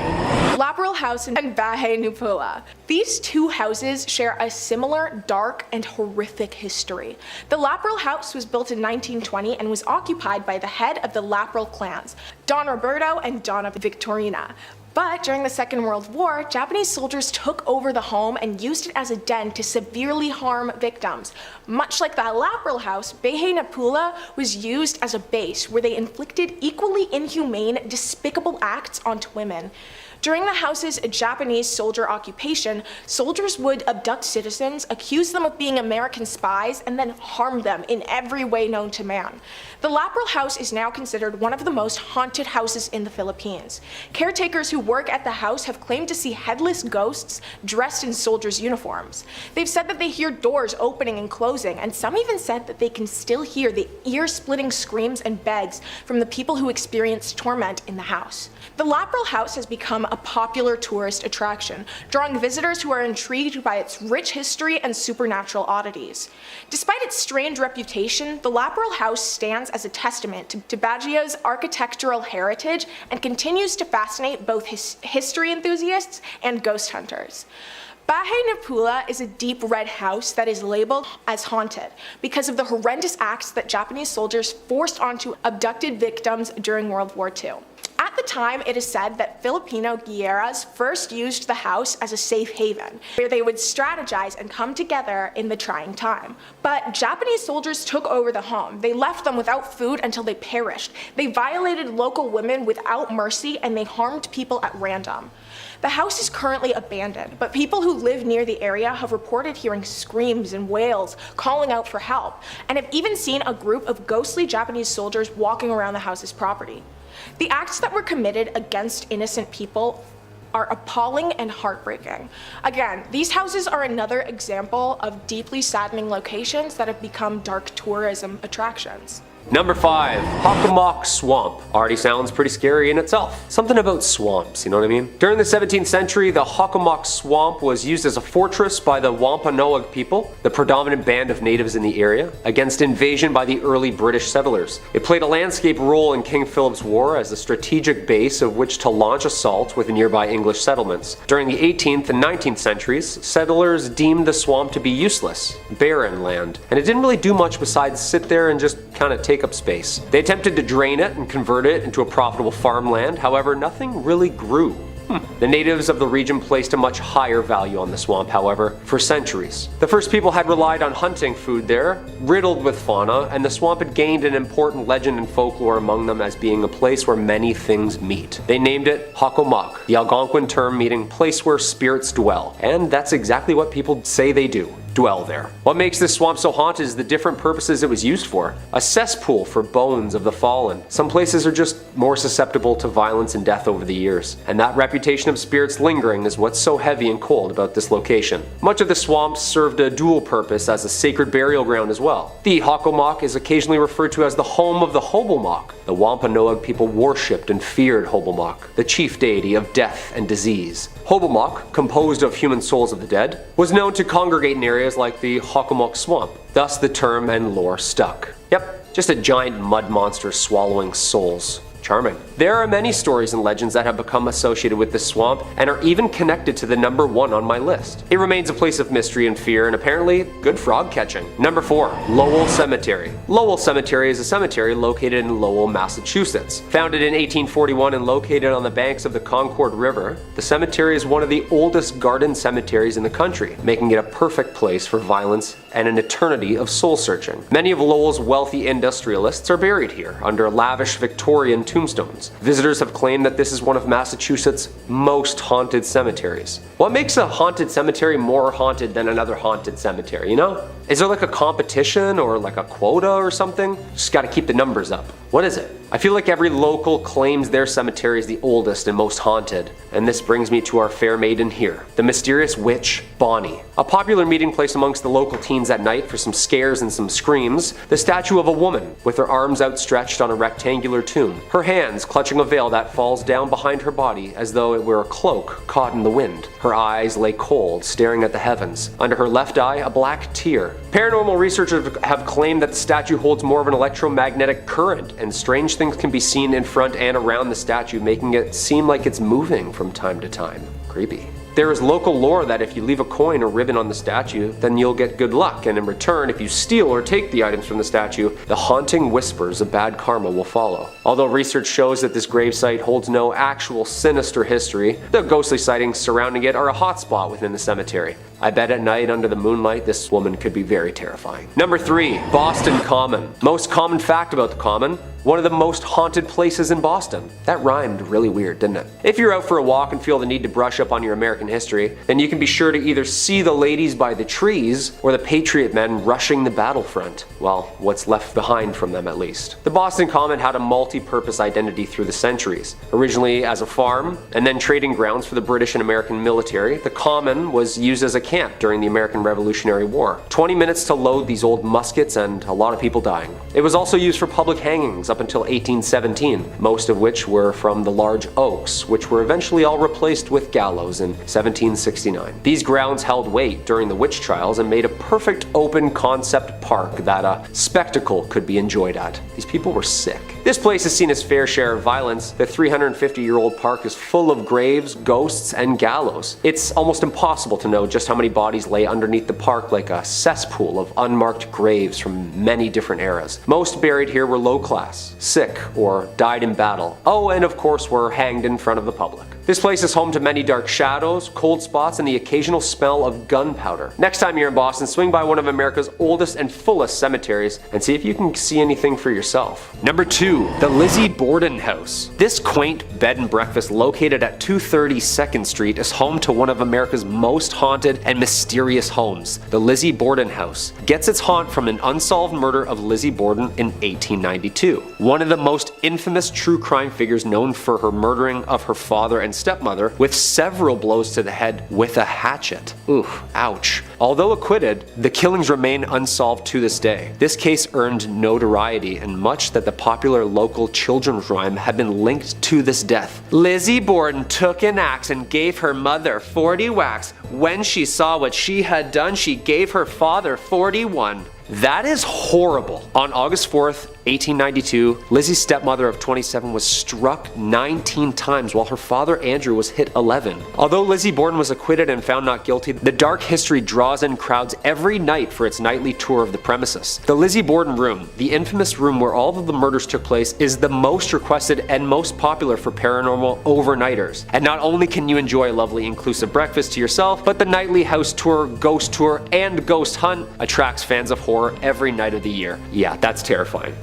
Laperal House and Bahay Nupula. These two houses share a similar dark and horrific history. The Laperal House was built in 1920 and was occupied by the head of the Laperal clans, Don Roberto and Donna Victorina. But during the Second World War, Japanese soldiers took over the home and used it as a den to severely harm victims. Much like the Laperal House, Bahay Nupula was used as a base where they inflicted equally inhumane, despicable acts onto women. During the house's Japanese soldier occupation, soldiers would abduct citizens, accuse them of being American spies, and then harm them in every way known to man. The Laperal house is now considered one of the most haunted houses in the Philippines. Caretakers who work at the house have claimed to see headless ghosts dressed in soldiers' uniforms. They've said that they hear doors opening and closing, and some even said that they can still hear the ear-splitting screams and begs from the people who experience torment in the house. The Laperal house has become a popular tourist attraction, drawing visitors who are intrigued by its rich history and supernatural oddities. Despite its strange reputation, the Laperal house stands as a testament to Baguio's architectural heritage and continues to fascinate both history enthusiasts and ghost hunters. Bahay Napula is a deep red house that is labeled as haunted because of the horrendous acts that Japanese soldiers forced onto abducted victims during World War II. At the time, it is said that Filipino guerrillas first used the house as a safe haven, where they would strategize and come together in the trying time. But Japanese soldiers took over the home. They left them without food until they perished. They violated local women without mercy, and they harmed people at random. The house is currently abandoned, but people who live near the area have reported hearing screams and wails calling out for help, and have even seen a group of ghostly Japanese soldiers walking around the house's property. The acts that were committed against innocent people are appalling and heartbreaking. Again, these houses are another example of deeply saddening locations that have become dark tourism attractions. Number 5, Hockomock Swamp. Already sounds pretty scary in itself. Something about swamps, you know what I mean? During the 17th century, the Hockomock Swamp was used as a fortress by the Wampanoag people, the predominant band of natives in the area, against invasion by the early British settlers. It played a landscape role in King Philip's War as a strategic base of which to launch assaults with nearby English settlements. During the 18th and 19th centuries, settlers deemed the swamp to be useless, barren land, and it didn't really do much besides sit there and just kind of take up space. They attempted to drain it and convert it into a profitable farmland, however, nothing really grew. The natives of the region placed a much higher value on the swamp, however, for centuries. The first people had relied on hunting food there, riddled with fauna, and the swamp had gained an important legend and folklore among them as being a place where many things meet. They named it Hockomock, the Algonquin term meaning place where spirits dwell, and that's exactly what people say they do. Dwell there. What makes this swamp so haunted is the different purposes it was used for. A cesspool for bones of the fallen. Some places are just more susceptible to violence and death over the years, and that reputation of spirits lingering is what's so heavy and cold about this location. Much of the swamp served a dual purpose as a sacred burial ground as well. The Hockomock is occasionally referred to as the home of the Hobomok. The Wampanoag people worshipped and feared Hobomok, the chief deity of death and disease. Hobomok, composed of human souls of the dead, was known to congregate in areas like the Hockomock Swamp. Thus the term and lore stuck. Yep, just a giant mud monster swallowing souls. Charming. There are many stories and legends that have become associated with this swamp and are even connected to the number 1 on my list. It remains a place of mystery and fear and apparently good frog catching. Number 4, Lowell Cemetery. Lowell Cemetery is a cemetery located in Lowell, Massachusetts. Founded in 1841 and located on the banks of the Concord River, the cemetery is one of the oldest garden cemeteries in the country, making it a perfect place for violence and an eternity of soul searching. Many of Lowell's wealthy industrialists are buried here under lavish Victorian tombstones. Visitors have claimed that this is one of Massachusetts' most haunted cemeteries. What makes a haunted cemetery more haunted than another haunted cemetery, you know? Is there like a competition or like a quota or something? Just gotta keep the numbers up. What is it? I feel like every local claims their cemetery is the oldest and most haunted, and this brings me to our fair maiden here, the mysterious witch, Bonnie. A popular meeting place amongst the local teens at night for some scares and some screams, the statue of a woman with her arms outstretched on a rectangular tomb, her hands clutching a veil that falls down behind her body as though it were a cloak caught in the wind. Her eyes lay cold, staring at the heavens. Under her left eye, a black tear. Paranormal researchers have claimed that the statue holds more of an electromagnetic current, and strange things can be seen in front and around the statue, making it seem like it's moving from time to time. Creepy. There is local lore that if you leave a coin or ribbon on the statue, then you'll get good luck, and in return, if you steal or take the items from the statue, the haunting whispers of bad karma will follow. Although research shows that this gravesite holds no actual sinister history, the ghostly sightings surrounding it are a hotspot within the cemetery. I bet at night under the moonlight this woman could be very terrifying. Number 3. Boston Common. Most common fact about the Common: one of the most haunted places in Boston. That rhymed really weird, didn't it? If you're out for a walk and feel the need to brush up on your American history, then you can be sure to either see the ladies by the trees or the Patriot men rushing the battlefront. Well, what's left behind from them at least. The Boston Common had a multi-purpose identity through the centuries. Originally as a farm, and then trading grounds for the British and American military, the Common was used as a camp during the American Revolutionary War. 20 minutes to load these old muskets and a lot of people dying. It was also used for public hangings up until 1817, most of which were from the large oaks, which were eventually all replaced with gallows in 1769. These grounds held weight during the witch trials and made a perfect open concept park that a spectacle could be enjoyed at. These people were sick. This place has seen its fair share of violence. The 350-year-old park is full of graves, ghosts, and gallows. It's almost impossible to know just how many bodies lay underneath the park, like a cesspool of unmarked graves from many different eras. Most buried here were low class, sick, or died in battle. Oh, and of course were hanged in front of the public. This place is home to many dark shadows, cold spots, and the occasional smell of gunpowder. Next time you're in Boston, swing by one of America's oldest and fullest cemeteries and see if you can see anything for yourself. Number 2. The Lizzie Borden House. This quaint bed and breakfast located at 230 2nd Street is home to one of America's most haunted and mysterious homes. The Lizzie Borden House gets its haunt from an unsolved murder of Lizzie Borden in 1892. One of the most infamous true crime figures, known for her murdering of her father and stepmother with several blows to the head with a hatchet. Ooh, ouch. Although acquitted, the killings remain unsolved to this day. This case earned notoriety and much that the popular local children's rhyme had been linked to this death. Lizzie Borden took an axe and gave her mother 40 whacks. When she saw what she had done, she gave her father 41. That is horrible. On August 4th, 1892, Lizzie's stepmother of 27 was struck 19 times while her father Andrew was hit 11. Although Lizzie Borden was acquitted and found not guilty, the dark history draws in crowds every night for its nightly tour of the premises. The Lizzie Borden room, the infamous room where all of the murders took place, is the most requested and most popular for paranormal overnighters. And not only can you enjoy a lovely inclusive breakfast to yourself, but the nightly house tour, ghost tour, and ghost hunt attracts fans of horror every night of the year. Yeah, that's terrifying.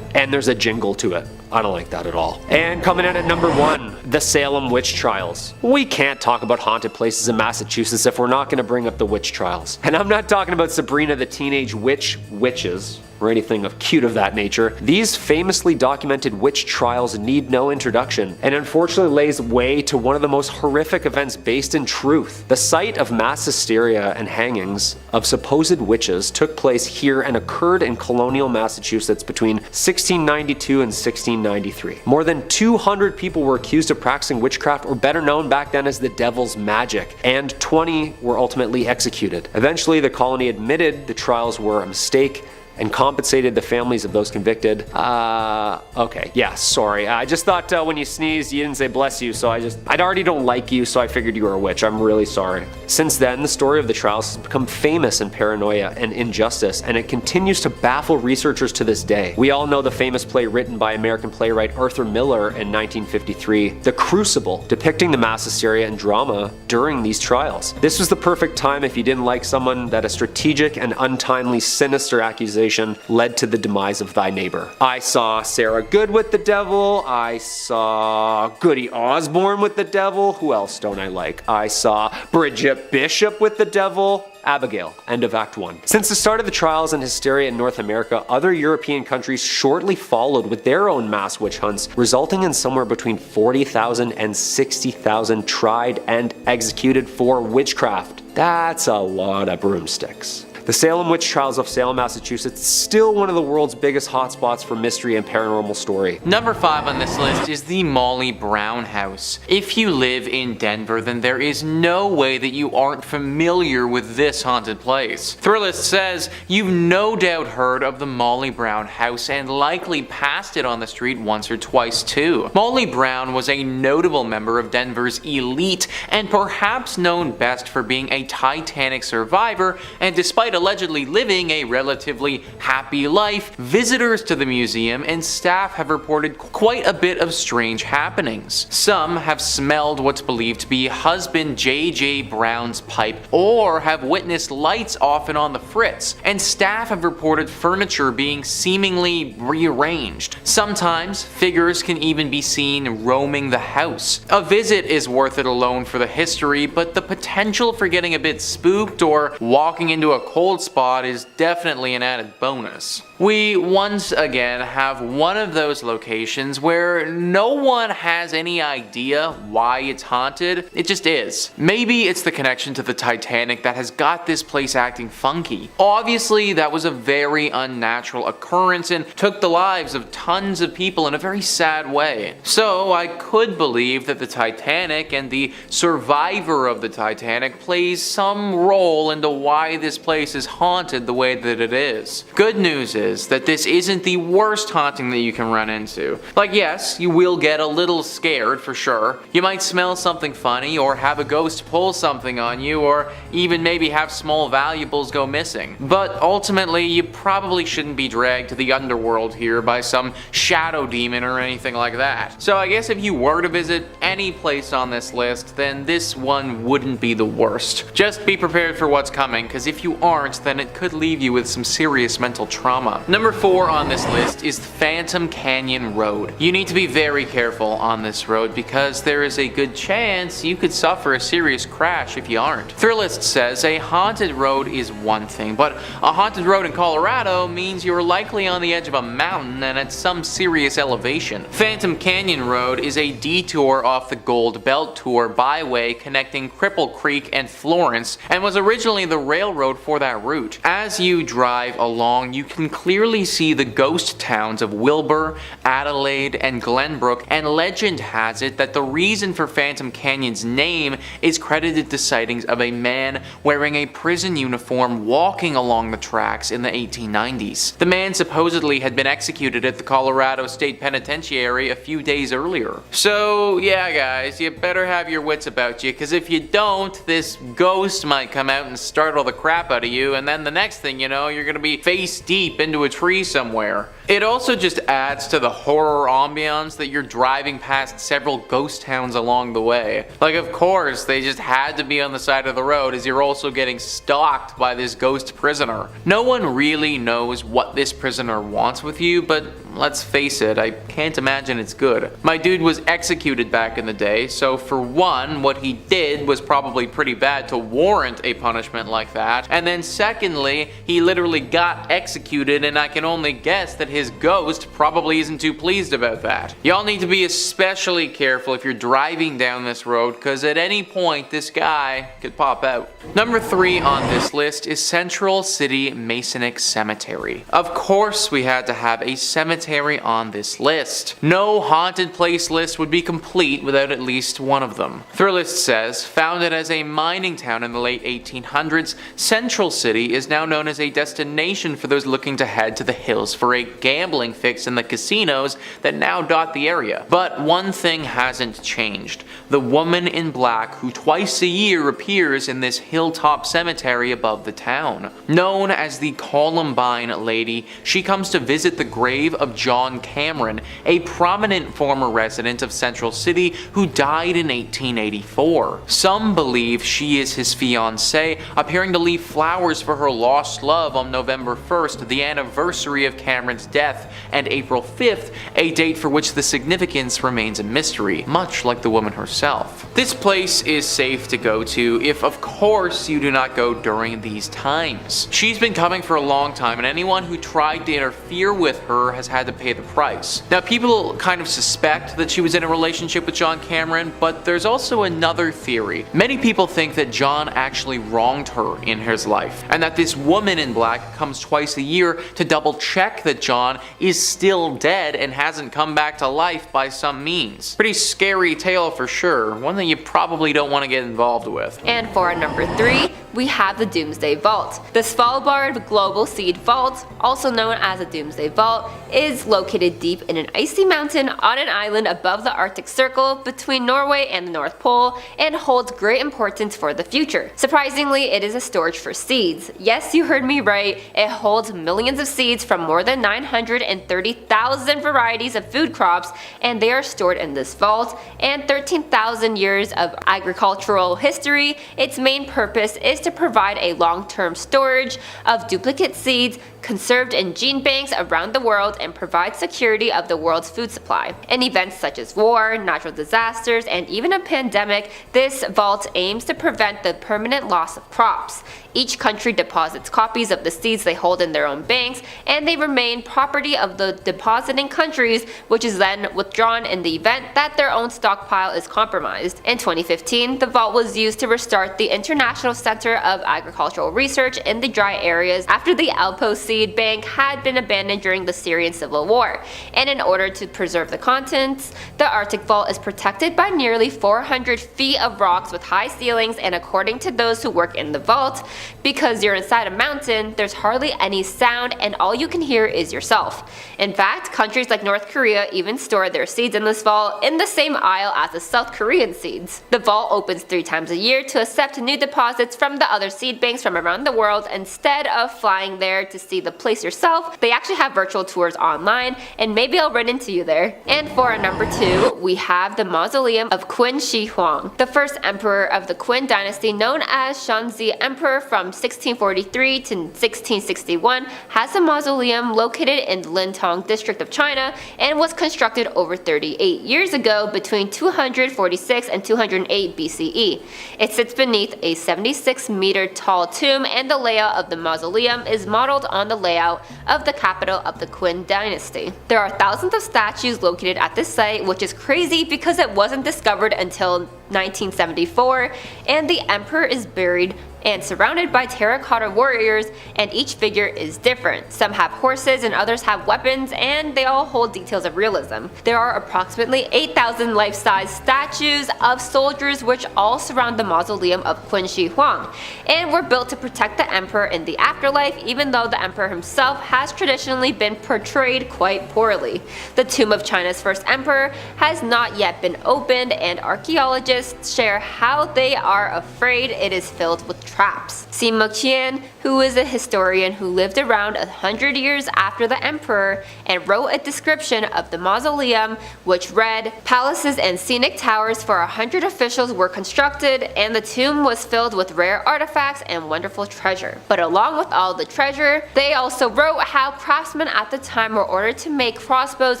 And there's a jingle to it. I don't like that at all. And coming in at number 1, the Salem witch trials. We can't talk about haunted places in Massachusetts if we're not going to bring up the witch trials. And I'm not talking about Sabrina the Teenage Witches, or anything of cute of that nature. These famously documented witch trials need no introduction, and unfortunately lays way to one of the most horrific events based in truth. The site of mass hysteria and hangings of supposed witches took place here and occurred in colonial Massachusetts between 1692 and 1693. More than 200 people were accused of practicing witchcraft, or better known back then as the devil's magic, and 20 were ultimately executed. Eventually, the colony admitted the trials were a mistake and compensated the families of those convicted. Okay, yeah, sorry. I just thought when you sneezed, you didn't say bless you, so I already don't like you, so I figured you were a witch. I'm really sorry. Since then, the story of the trials has become famous in paranoia and injustice, and it continues to baffle researchers to this day. We all know the famous play written by American playwright Arthur Miller in 1953, The Crucible, depicting the mass hysteria and drama during these trials. This was the perfect time if you didn't like someone that a strategic and untimely sinister accusation led to the demise of thy neighbor. I saw Sarah Good with the devil. I saw Goody Osborne with the devil. Who else don't I like? I saw Bridget Bishop with the devil. Abigail. End of Act 1. Since the start of the trials and hysteria in North America, other European countries shortly followed with their own mass witch hunts, resulting in somewhere between 40,000 and 60,000 tried and executed for witchcraft. That's a lot of broomsticks. The Salem witch trials of Salem, Massachusetts, is still one of the world's biggest hotspots for mystery and paranormal story. Number 5 on this list is the Molly Brown House. If you live in Denver, then there is no way that you aren't familiar with this haunted place. Thrillist says you've no doubt heard of the Molly Brown House and likely passed it on the street once or twice too. Molly Brown was a notable member of Denver's elite and perhaps known best for being a Titanic survivor, and despite despite allegedly living a relatively happy life, visitors to the museum and staff have reported quite a bit of strange happenings. Some have smelled what's believed to be husband J.J. Brown's pipe, or have witnessed lights off and on the fritz, and staff have reported furniture being seemingly rearranged. Sometimes, figures can even be seen roaming the house. A visit is worth it alone for the history, but the potential for getting a bit spooked or walking into a cold spot is definitely an added bonus. We once again have one of those locations where no one has any idea why it's haunted, it just is. Maybe it's the connection to the Titanic that has got this place acting funky. Obviously, that was a very unnatural occurrence and took the lives of tons of people in a very sad way. So I could believe that the Titanic and the survivor of the Titanic plays some role into why this place is haunted the way that it is. Good news is that this isn't the worst haunting that you can run into. Like, yes, you will get a little scared for sure. You might smell something funny, or have a ghost pull something on you, or even maybe have small valuables go missing. But ultimately, you probably shouldn't be dragged to the underworld here by some shadow demon or anything like that. So I guess if you were to visit any place on this list, then this one wouldn't be the worst. Just be prepared for what's coming, because if you aren't, then it could leave you with some serious mental trauma. Number 4 on this list is Phantom Canyon Road. You need to be very careful on this road because there is a good chance you could suffer a serious crash if you aren't. Thrillist says a haunted road is one thing, but a haunted road in Colorado means you're likely on the edge of a mountain and at some serious elevation. Phantom Canyon Road is a detour off the Gold Belt Tour byway connecting Cripple Creek and Florence, and was originally the railroad for that route. As you drive along, you can clearly see the ghost towns of Wilbur, Adelaide, and Glenbrook, and legend has it that the reason for Phantom Canyon's name is credited to sightings of a man wearing a prison uniform walking along the tracks in the 1890s. The man supposedly had been executed at the Colorado State Penitentiary a few days earlier. So yeah guys, you better have your wits about you, because if you don't, this ghost might come out and startle the crap out of you, and then the next thing you know, you're gonna be face deep into a tree somewhere. It also just adds to the horror ambiance that you're driving past several ghost towns along the way. Like, of course, they just had to be on the side of the road as you're also getting stalked by this ghost prisoner. No one really knows what this prisoner wants with you, but let's face it, I can't imagine it's good. My dude was executed back in the day, so for one, what he did was probably pretty bad to warrant a punishment like that, and then secondly, he literally got executed, and I can only guess that his ghost probably isn't too pleased about that. Y'all need to be especially careful if you're driving down this road, because at any point this guy could pop out. Number 3 on this list is Central City Masonic Cemetery. Of course we had to have a cemetery on this list. No haunted place list would be complete without at least one of them. Thrillist says, founded as a mining town in the late 1800s, Central City is now known as a destination for those looking to head to the hills for a gambling fix in the casinos that now dot the area. But one thing hasn't changed. The woman in black who twice a year appears in this hilltop cemetery above the town. Known as the Columbine Lady, she comes to visit the grave of John Cameron, a prominent former resident of Central City who died in 1884. Some believe she is his fiancée, appearing to leave flowers for her lost love on November 1st, the anniversary of Cameron's death, and April 5th, a date for which the significance remains a mystery, much like the woman herself. This place is safe to go to if, of course, you do not go during these times. She's been coming for a long time, and anyone who tried to interfere with her has had to pay the price. Now, people kind of suspect that she was in a relationship with John Cameron, but there's also another theory. Many people think that John actually wronged her in his life, and that this woman in black comes twice a year to double check that John is still dead and hasn't come back to life by some means. Pretty scary tale for sure, one that you probably don't want to get involved with. And for our number 3, we have the Doomsday Vault. The Svalbard Global Seed Vault, also known as the Doomsday Vault, is located deep in an icy mountain on an island above the Arctic Circle between Norway and the North Pole, and holds great importance for the future. Surprisingly, it is a storage for seeds. Yes, you heard me right, it holds millions of seeds from more than 930,000 varieties of food crops, and they are stored in this vault. And 13,000 years of agricultural history, its main purpose is to provide a long-term storage of duplicate seeds conserved in gene banks around the world and provide security of the world's food supply. In events such as war, natural disasters, and even a pandemic, this vault aims to prevent the permanent loss of crops. Each country deposits copies of the seeds they hold in their own banks, and they remain property of the depositing countries, which is then withdrawn in the event that their own stockpile is compromised. In 2015, the vault was used to restart the International Center of Agricultural Research in the dry areas after the Alpo seed bank had been abandoned during the Syrian civil war. And in order to preserve the contents, the Arctic Vault is protected by nearly 400 feet of rocks with high ceilings, and according to those who work in the vault, because you're inside a mountain, there's hardly any sound and all you can hear is yourself. In fact, countries like North Korea even store their seeds in this vault in the same aisle as the South Korean seeds. The vault opens 3 times a year to accept new deposits from the other seed banks from around the world. Instead of flying there to see the place yourself, they actually have virtual tours online, and maybe I'll run into you there. And for our number 2, we have the Mausoleum of Qin Shi Huang, the first emperor of the Qin dynasty, known as Shanxi Emperor from 1643 to 1661, has a mausoleum located in the Lintong district of China and was constructed over 38 years ago between 246 and 208 BCE. It sits beneath a 76-meter tall tomb, and the layout of the mausoleum is modeled on the layout of the capital of the Qin dynasty. There are thousands of statues located at this site, which is crazy because it wasn't discovered until 1974, and the emperor is buried and surrounded by terracotta warriors, and each figure is different. Some have horses and others have weapons, and they all hold details of realism. There are approximately 8,000 life-size statues of soldiers which all surround the mausoleum of Qin Shi Huang, and were built to protect the emperor in the afterlife, even though the emperor himself has traditionally been portrayed quite poorly. The tomb of China's first emperor has not yet been opened, and archaeologists share how they are afraid it is filled with traps. Sima Qian, who is a historian who lived around 100 years after the emperor and wrote a description of the mausoleum which read, "Palaces and scenic towers for 100 officials were constructed, and the tomb was filled with rare artifacts and wonderful treasure." But along with all the treasure, they also wrote how craftsmen at the time were ordered to make crossbows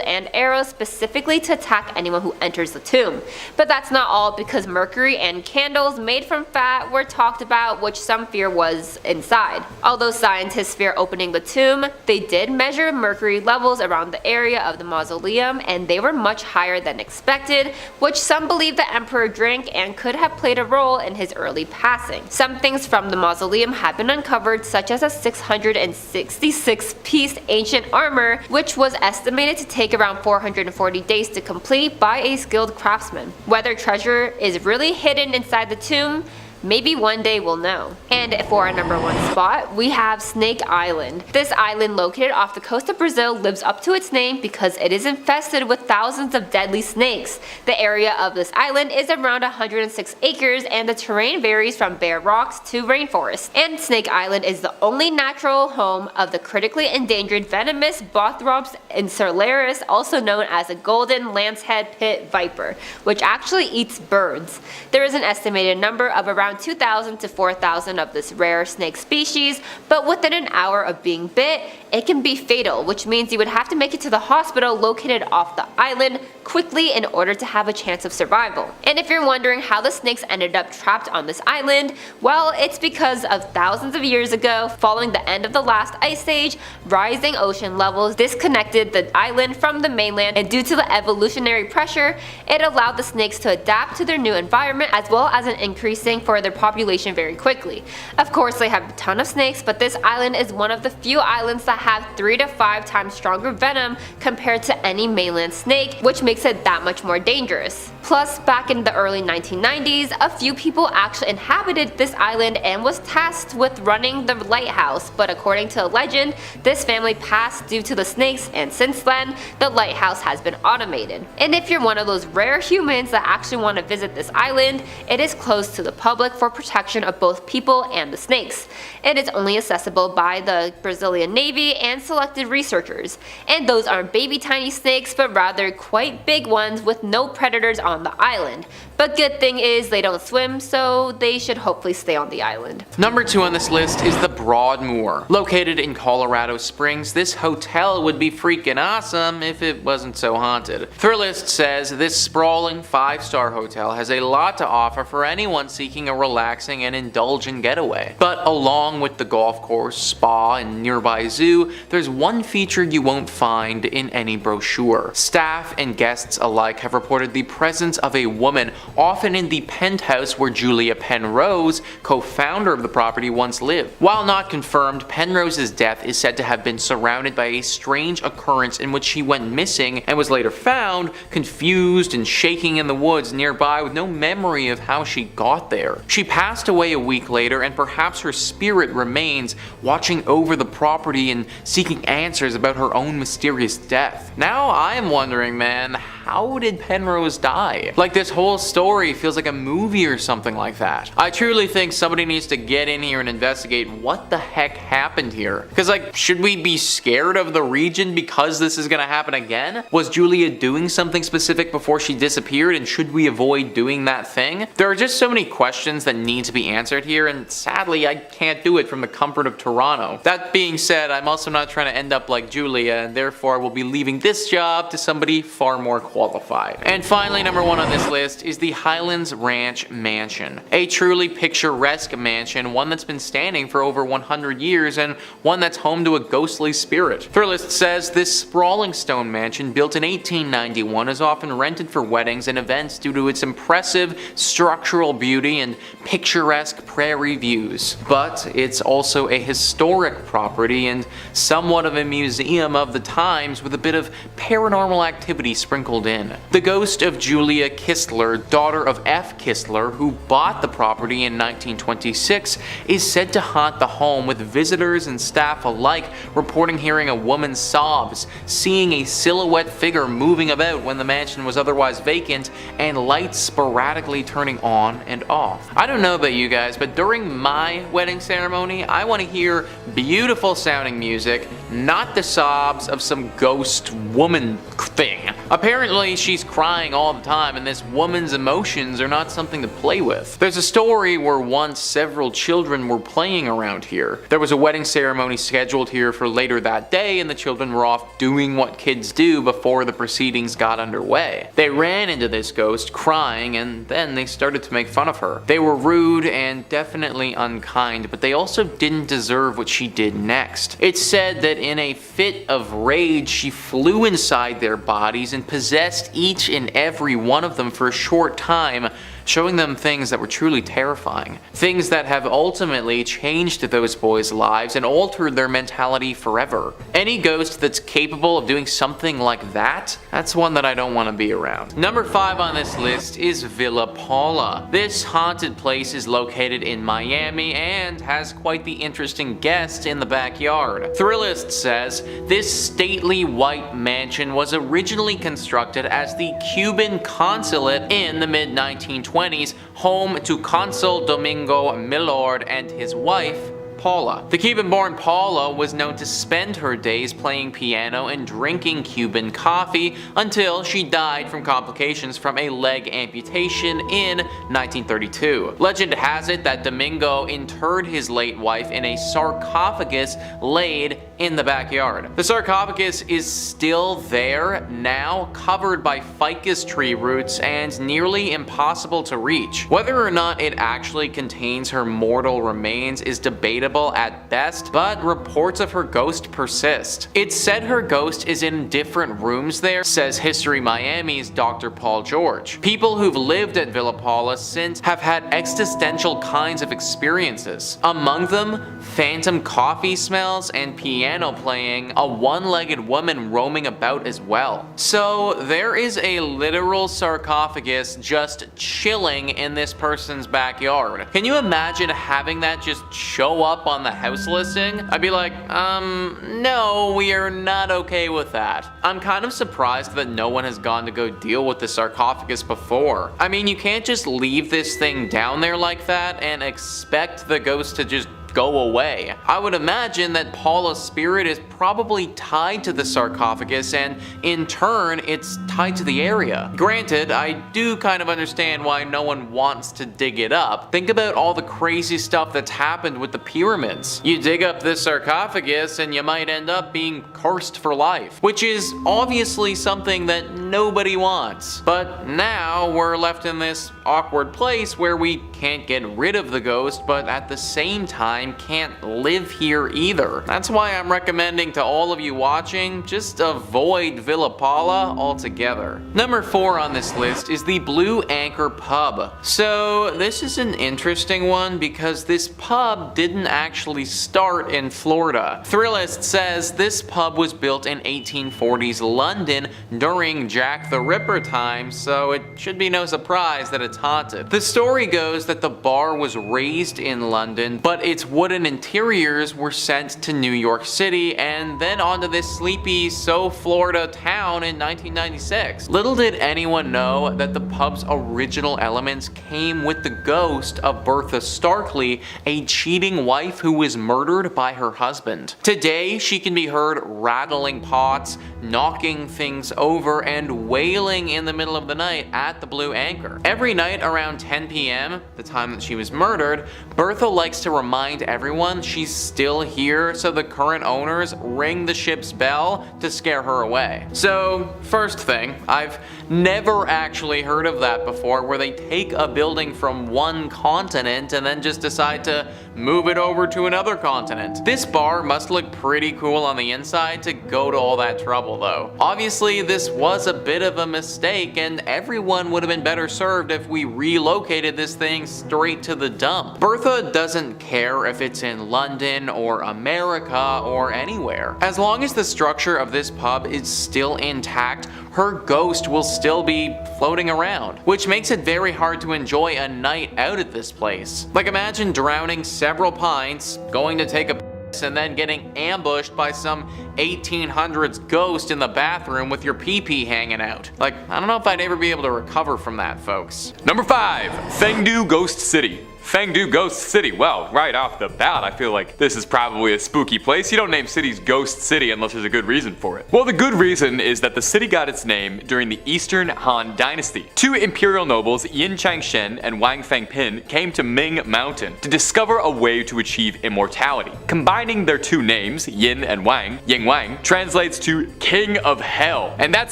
and arrows specifically to attack anyone who enters the tomb. But that's not all, because mercury and candles made from fat were talked about, which some fear was inside. Although scientists fear opening the tomb, they did measure mercury levels around the area of the mausoleum, and they were much higher than expected, which some believe the emperor drank and could have played a role in his early passing. Some things from the mausoleum have been uncovered, such as a 666-piece ancient armor, which was estimated to take around 440 days to complete by a skilled craftsman. Whether treasure is really hidden inside the tomb, maybe one day we'll know. And for our number 1 spot, we have Snake Island. This island, located off the coast of Brazil, lives up to its name because it is infested with thousands of deadly snakes. The area of this island is around 106 acres, and the terrain varies from bare rocks to rainforest. And Snake Island is the only natural home of the critically endangered venomous Bothrops insularis, also known as a golden lancehead pit viper, which actually eats birds. There is an estimated number of around 2,000 to 4,000 of this rare snake species, but within an hour of being bit, it can be fatal, which means you would have to make it to the hospital located off the island quickly in order to have a chance of survival. And if you're wondering how the snakes ended up trapped on this island, well, it's because of thousands of years ago, following the end of the last ice age, rising ocean levels disconnected the island from the mainland, and due to the evolutionary pressure, it allowed the snakes to adapt to their new environment, as well as an increasing for their population very quickly. Of course, they have a ton of snakes, but this island is one of the few islands that that have 3 to 5 times stronger venom compared to any mainland snake, which makes it that much more dangerous. Plus, back in the early 1990s, a few people actually inhabited this island and was tasked with running the lighthouse, but according to a legend, this family passed due to the snakes, and since then, the lighthouse has been automated. And if you're one of those rare humans that actually want to visit this island, it is closed to the public for protection of both people and the snakes. It is only accessible by the Brazilian Navy and selected researchers, and those aren't baby tiny snakes, but rather quite big ones with no predators on the island. But good thing is they don't swim, so they should hopefully stay on the island. Number 2 on this list is the Broadmoor. Located in Colorado Springs, this hotel would be freaking awesome if it wasn't so haunted. Thrillist says this sprawling 5-star hotel has a lot to offer for anyone seeking a relaxing and indulgent getaway. But along with the golf course, spa, and nearby zoo, there's one feature you won't find in any brochure. Staff and guests alike have reported the presence of a woman, often in the penthouse where Julia Penrose, co-founder of the property, once lived. While not confirmed, Penrose's death is said to have been surrounded by a strange occurrence in which she went missing and was later found, confused and shaking in the woods nearby with no memory of how she got there. She passed away a week later, and perhaps her spirit remains, watching over the property and seeking answers about her own mysterious death. Now I am wondering, man, how did Penrose die? Like, this whole story feels like a movie or something like that. I truly think somebody needs to get in here and investigate what the heck happened here. Cause like, should we be scared of the region because this is gonna happen again? Was Julia doing something specific before she disappeared, and should we avoid doing that thing? There are just so many questions that need to be answered here, and sadly I can't do it from the comfort of Toronto. That being said, I'm also not trying to end up like Julia, and therefore will be leaving this job to somebody far more qualified. And finally, number 1 on this list is the Highlands Ranch Mansion. A truly picturesque mansion, one that's been standing for over 100 years and one that's home to a ghostly spirit. Thrillist says this sprawling stone mansion, built in 1891, is often rented for weddings and events due to its impressive structural beauty and picturesque prairie views. But it's also a historic property and somewhat of a museum of the times, with a bit of paranormal activity sprinkled in. The ghost of Julia Kistler, daughter of F. Kistler, who bought the property in 1926, is said to haunt the home, with visitors and staff alike reporting hearing a woman's sobs, seeing a silhouette figure moving about when the mansion was otherwise vacant, and lights sporadically turning on and off. I don't know about you guys, but during my wedding ceremony, I want to hear beautiful sounding music, not the sobs of some ghost woman thing. Apparently she's crying all the time, and this woman's emotions are not something to play with. There's a story where once several children were playing around here. There was a wedding ceremony scheduled here for later that day, and the children were off doing what kids do before the proceedings got underway. They ran into this ghost crying, and then they started to make fun of her. They were rude and definitely unkind, but they also didn't deserve what she did next. It's said that in a fit of rage, she flew inside their bodies and possessed each and every one of them for a short time, showing them things that were truly terrifying. Things that have ultimately changed those boys' lives and altered their mentality forever. Any ghost that's capable of doing something like that, that's one that I don't want to be around. Number 5 on this list is Villa Paula. This haunted place is located in Miami and has quite the interesting guest in the backyard. Thrillist says this stately white mansion was originally constructed as the Cuban consulate in the mid-1920s, home to Consul Domingo Millard and his wife, Paula. The Cuban-born Paula was known to spend her days playing piano and drinking Cuban coffee until she died from complications from a leg amputation in 1932. Legend has it that Domingo interred his late wife in a sarcophagus laid in the backyard. The sarcophagus is still there now, covered by ficus tree roots and nearly impossible to reach. Whether or not it actually contains her mortal remains is debatable, credible at best, but reports of her ghost persist. It's said her ghost is in different rooms there, says History Miami's Dr. Paul George. People who've lived at Villa Paula since have had existential kinds of experiences. Among them, phantom coffee smells and piano playing, a one-legged woman roaming about as well. So there is a literal sarcophagus just chilling in this person's backyard. Can you imagine having that just show up on the house listing? I'd be like, no, we are not okay with that. I'm kind of surprised that no one has gone to go deal with the sarcophagus before. I mean, you can't just leave this thing down there like that and expect the ghost to just go away. I would imagine that Paula's spirit is probably tied to the sarcophagus, and in turn it's tied to the area. Granted, I do kind of understand why no one wants to dig it up. Think about all the crazy stuff that's happened with the pyramids. You dig up this sarcophagus and you might end up being cursed for life, which is obviously something that nobody wants. But now we're left in this awkward place where we can't get rid of the ghost, but at the same time can't live here either. That's why I'm recommending to all of you watching, just avoid Villa Paula altogether. Number 4 on this list is the Blue Anchor Pub. So this is an interesting one because this pub didn't actually start in Florida. Thrillist says this pub was built in 1840s London during Jack the Ripper times, so it should be no surprise that it's haunted. The story goes that the bar was raised in London, but its wooden interiors were sent to New York City and then onto this sleepy Florida town in 1996. Little did anyone know that the pub's original elements came with the ghost of Bertha Starkley, a cheating wife who was murdered by her husband. Today, she can be heard rattling pots, knocking things over, and wailing in the middle of the night at the Blue Anchor. Every night around 10 p.m., the time that she was murdered, Bertha likes to remind everyone she's still here, so the current owners ring the ship's bell to scare her away. So, first thing, I've never actually heard of that before, where they take a building from one continent and then just decide to move it over to another continent. This bar must look pretty cool on the inside to go to all that trouble though. Obviously, this was a bit of a mistake and everyone would have been better served if we relocated this thing straight to the dump. Bertha doesn't care if it's in London or America or anywhere. As long as the structure of this pub is still intact, her ghost will still be floating around, which makes it very hard to enjoy a night out at this place. Like, imagine drowning several pints, going to take a piss, and then getting ambushed by some 1800s ghost in the bathroom with your pee-pee hanging out. Like, I don't know if I'd ever be able to recover from that, folks. Number 5, Fengdu Ghost City. Fengdu Ghost City. Well, right off the bat, I feel like this is probably a spooky place. You don't name cities Ghost City unless there's a good reason for it. Well, the good reason is that the city got its name during the Eastern Han Dynasty. 2 imperial nobles, Yin Changshen and Wang Fengpin, came to Ming Mountain to discover a way to achieve immortality. Combining their 2 names, Yin and Wang, Ying Wang, translates to King of Hell, and that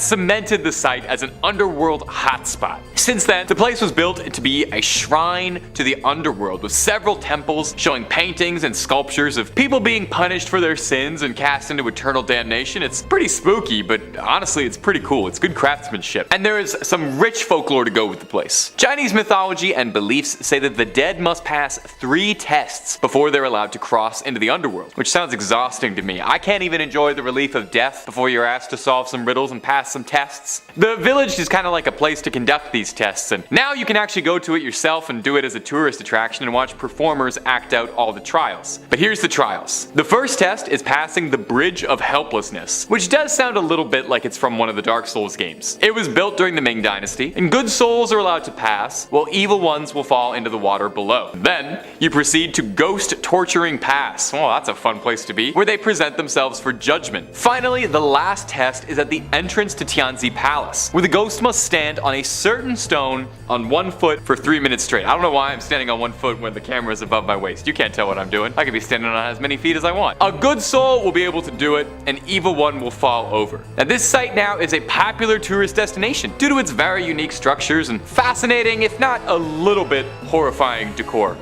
cemented the site as an underworld hotspot. Since then, the place was built to be a shrine to the underworld, with several temples showing paintings and sculptures of people being punished for their sins and cast into eternal damnation. It's pretty spooky, but honestly it's pretty cool. It's good craftsmanship. And there is some rich folklore to go with the place. Chinese mythology and beliefs say that the dead must pass 3 tests before they're allowed to cross into the underworld, which sounds exhausting to me. I can't even enjoy the relief of death before you're asked to solve some riddles and pass some tests. The village is kind of like a place to conduct these tests, and now you can actually go to it yourself and do it as a tourist attraction and watch performers act out all the trials. But here's the trials. The first test is passing the Bridge of Helplessness, which does sound a little bit like it's from one of the Dark Souls games. It was built during the Ming Dynasty, and good souls are allowed to pass, while evil ones will fall into the water below. Then, you proceed to Ghost Torturing Pass. Oh, that's a fun place to be, where they present themselves for judgment. Finally, the last test is at the entrance to Tianzi Palace, where the ghost must stand on a certain stone on 1 foot for 3 minutes straight. I don't know why I'm standing on 1 foot when the camera is above my waist. You can't tell what I'm doing. I could be standing on as many feet as I want. A good soul will be able to do it, an evil one will fall over. Now, this site now is a popular tourist destination due to its very unique structures and fascinating, if not a little bit horrifying decor.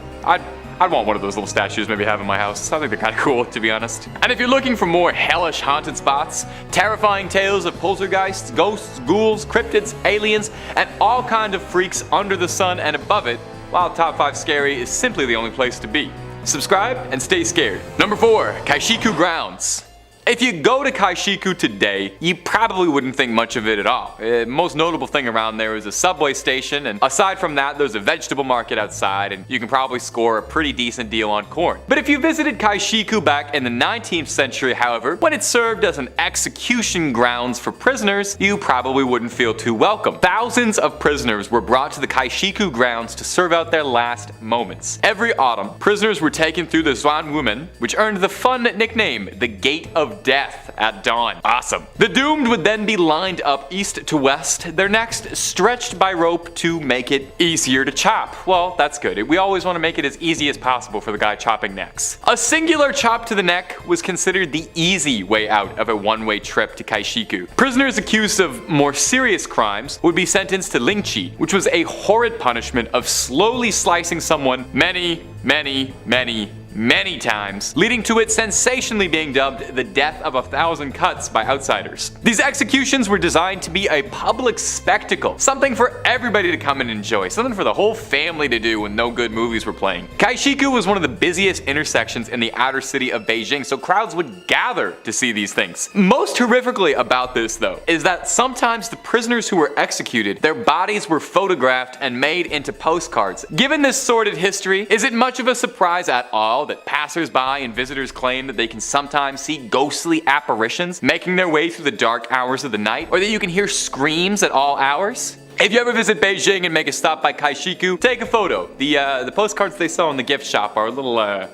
I'd want one of those little statues maybe have in my house. I think they're kind of cool, to be honest. And if you're looking for more hellish haunted spots, terrifying tales of poltergeists, ghosts, ghouls, cryptids, aliens, and all kinds of freaks under the sun and above it, while Top 5 Scary is simply the only place to be. Subscribe and stay scared. Number 4, Caishikou Grounds. If you go to Caishikou today, you probably wouldn't think much of it at all. Most notable thing around there is a subway station, and aside from that, there's a vegetable market outside, and you can probably score a pretty decent deal on corn. But if you visited Caishikou back in the 19th century, however, when it served as an execution grounds for prisoners, you probably wouldn't feel too welcome. Thousands of prisoners were brought to the Caishikou grounds to serve out their last moments. Every autumn, prisoners were taken through the Zhuanwumen, which earned the fun nickname, the Gate of Death at dawn. Awesome. The doomed would then be lined up east to west, their necks stretched by rope to make it easier to chop. Well, that's good. We always want to make it as easy as possible for the guy chopping necks. A singular chop to the neck was considered the easy way out of a one-way trip to Caishikou. Prisoners accused of more serious crimes would be sentenced to lingchi, which was a horrid punishment of slowly slicing someone many times, leading to it sensationally being dubbed the death of 1,000 cuts by outsiders. These executions were designed to be a public spectacle, something for everybody to come and enjoy, something for the whole family to do when no good movies were playing. Caishikou was one of the busiest intersections in the outer city of Beijing, so crowds would gather to see these things. Most horrifically about this, though, is that sometimes the prisoners who were executed, their bodies were photographed and made into postcards. Given this sordid history, is it much of a surprise at all that passers-by and visitors claim that they can sometimes see ghostly apparitions making their way through the dark hours of the night, or that you can hear screams at all hours? If you ever visit Beijing and make a stop by Caishikou, take a photo. The postcards they sell in the gift shop are a little,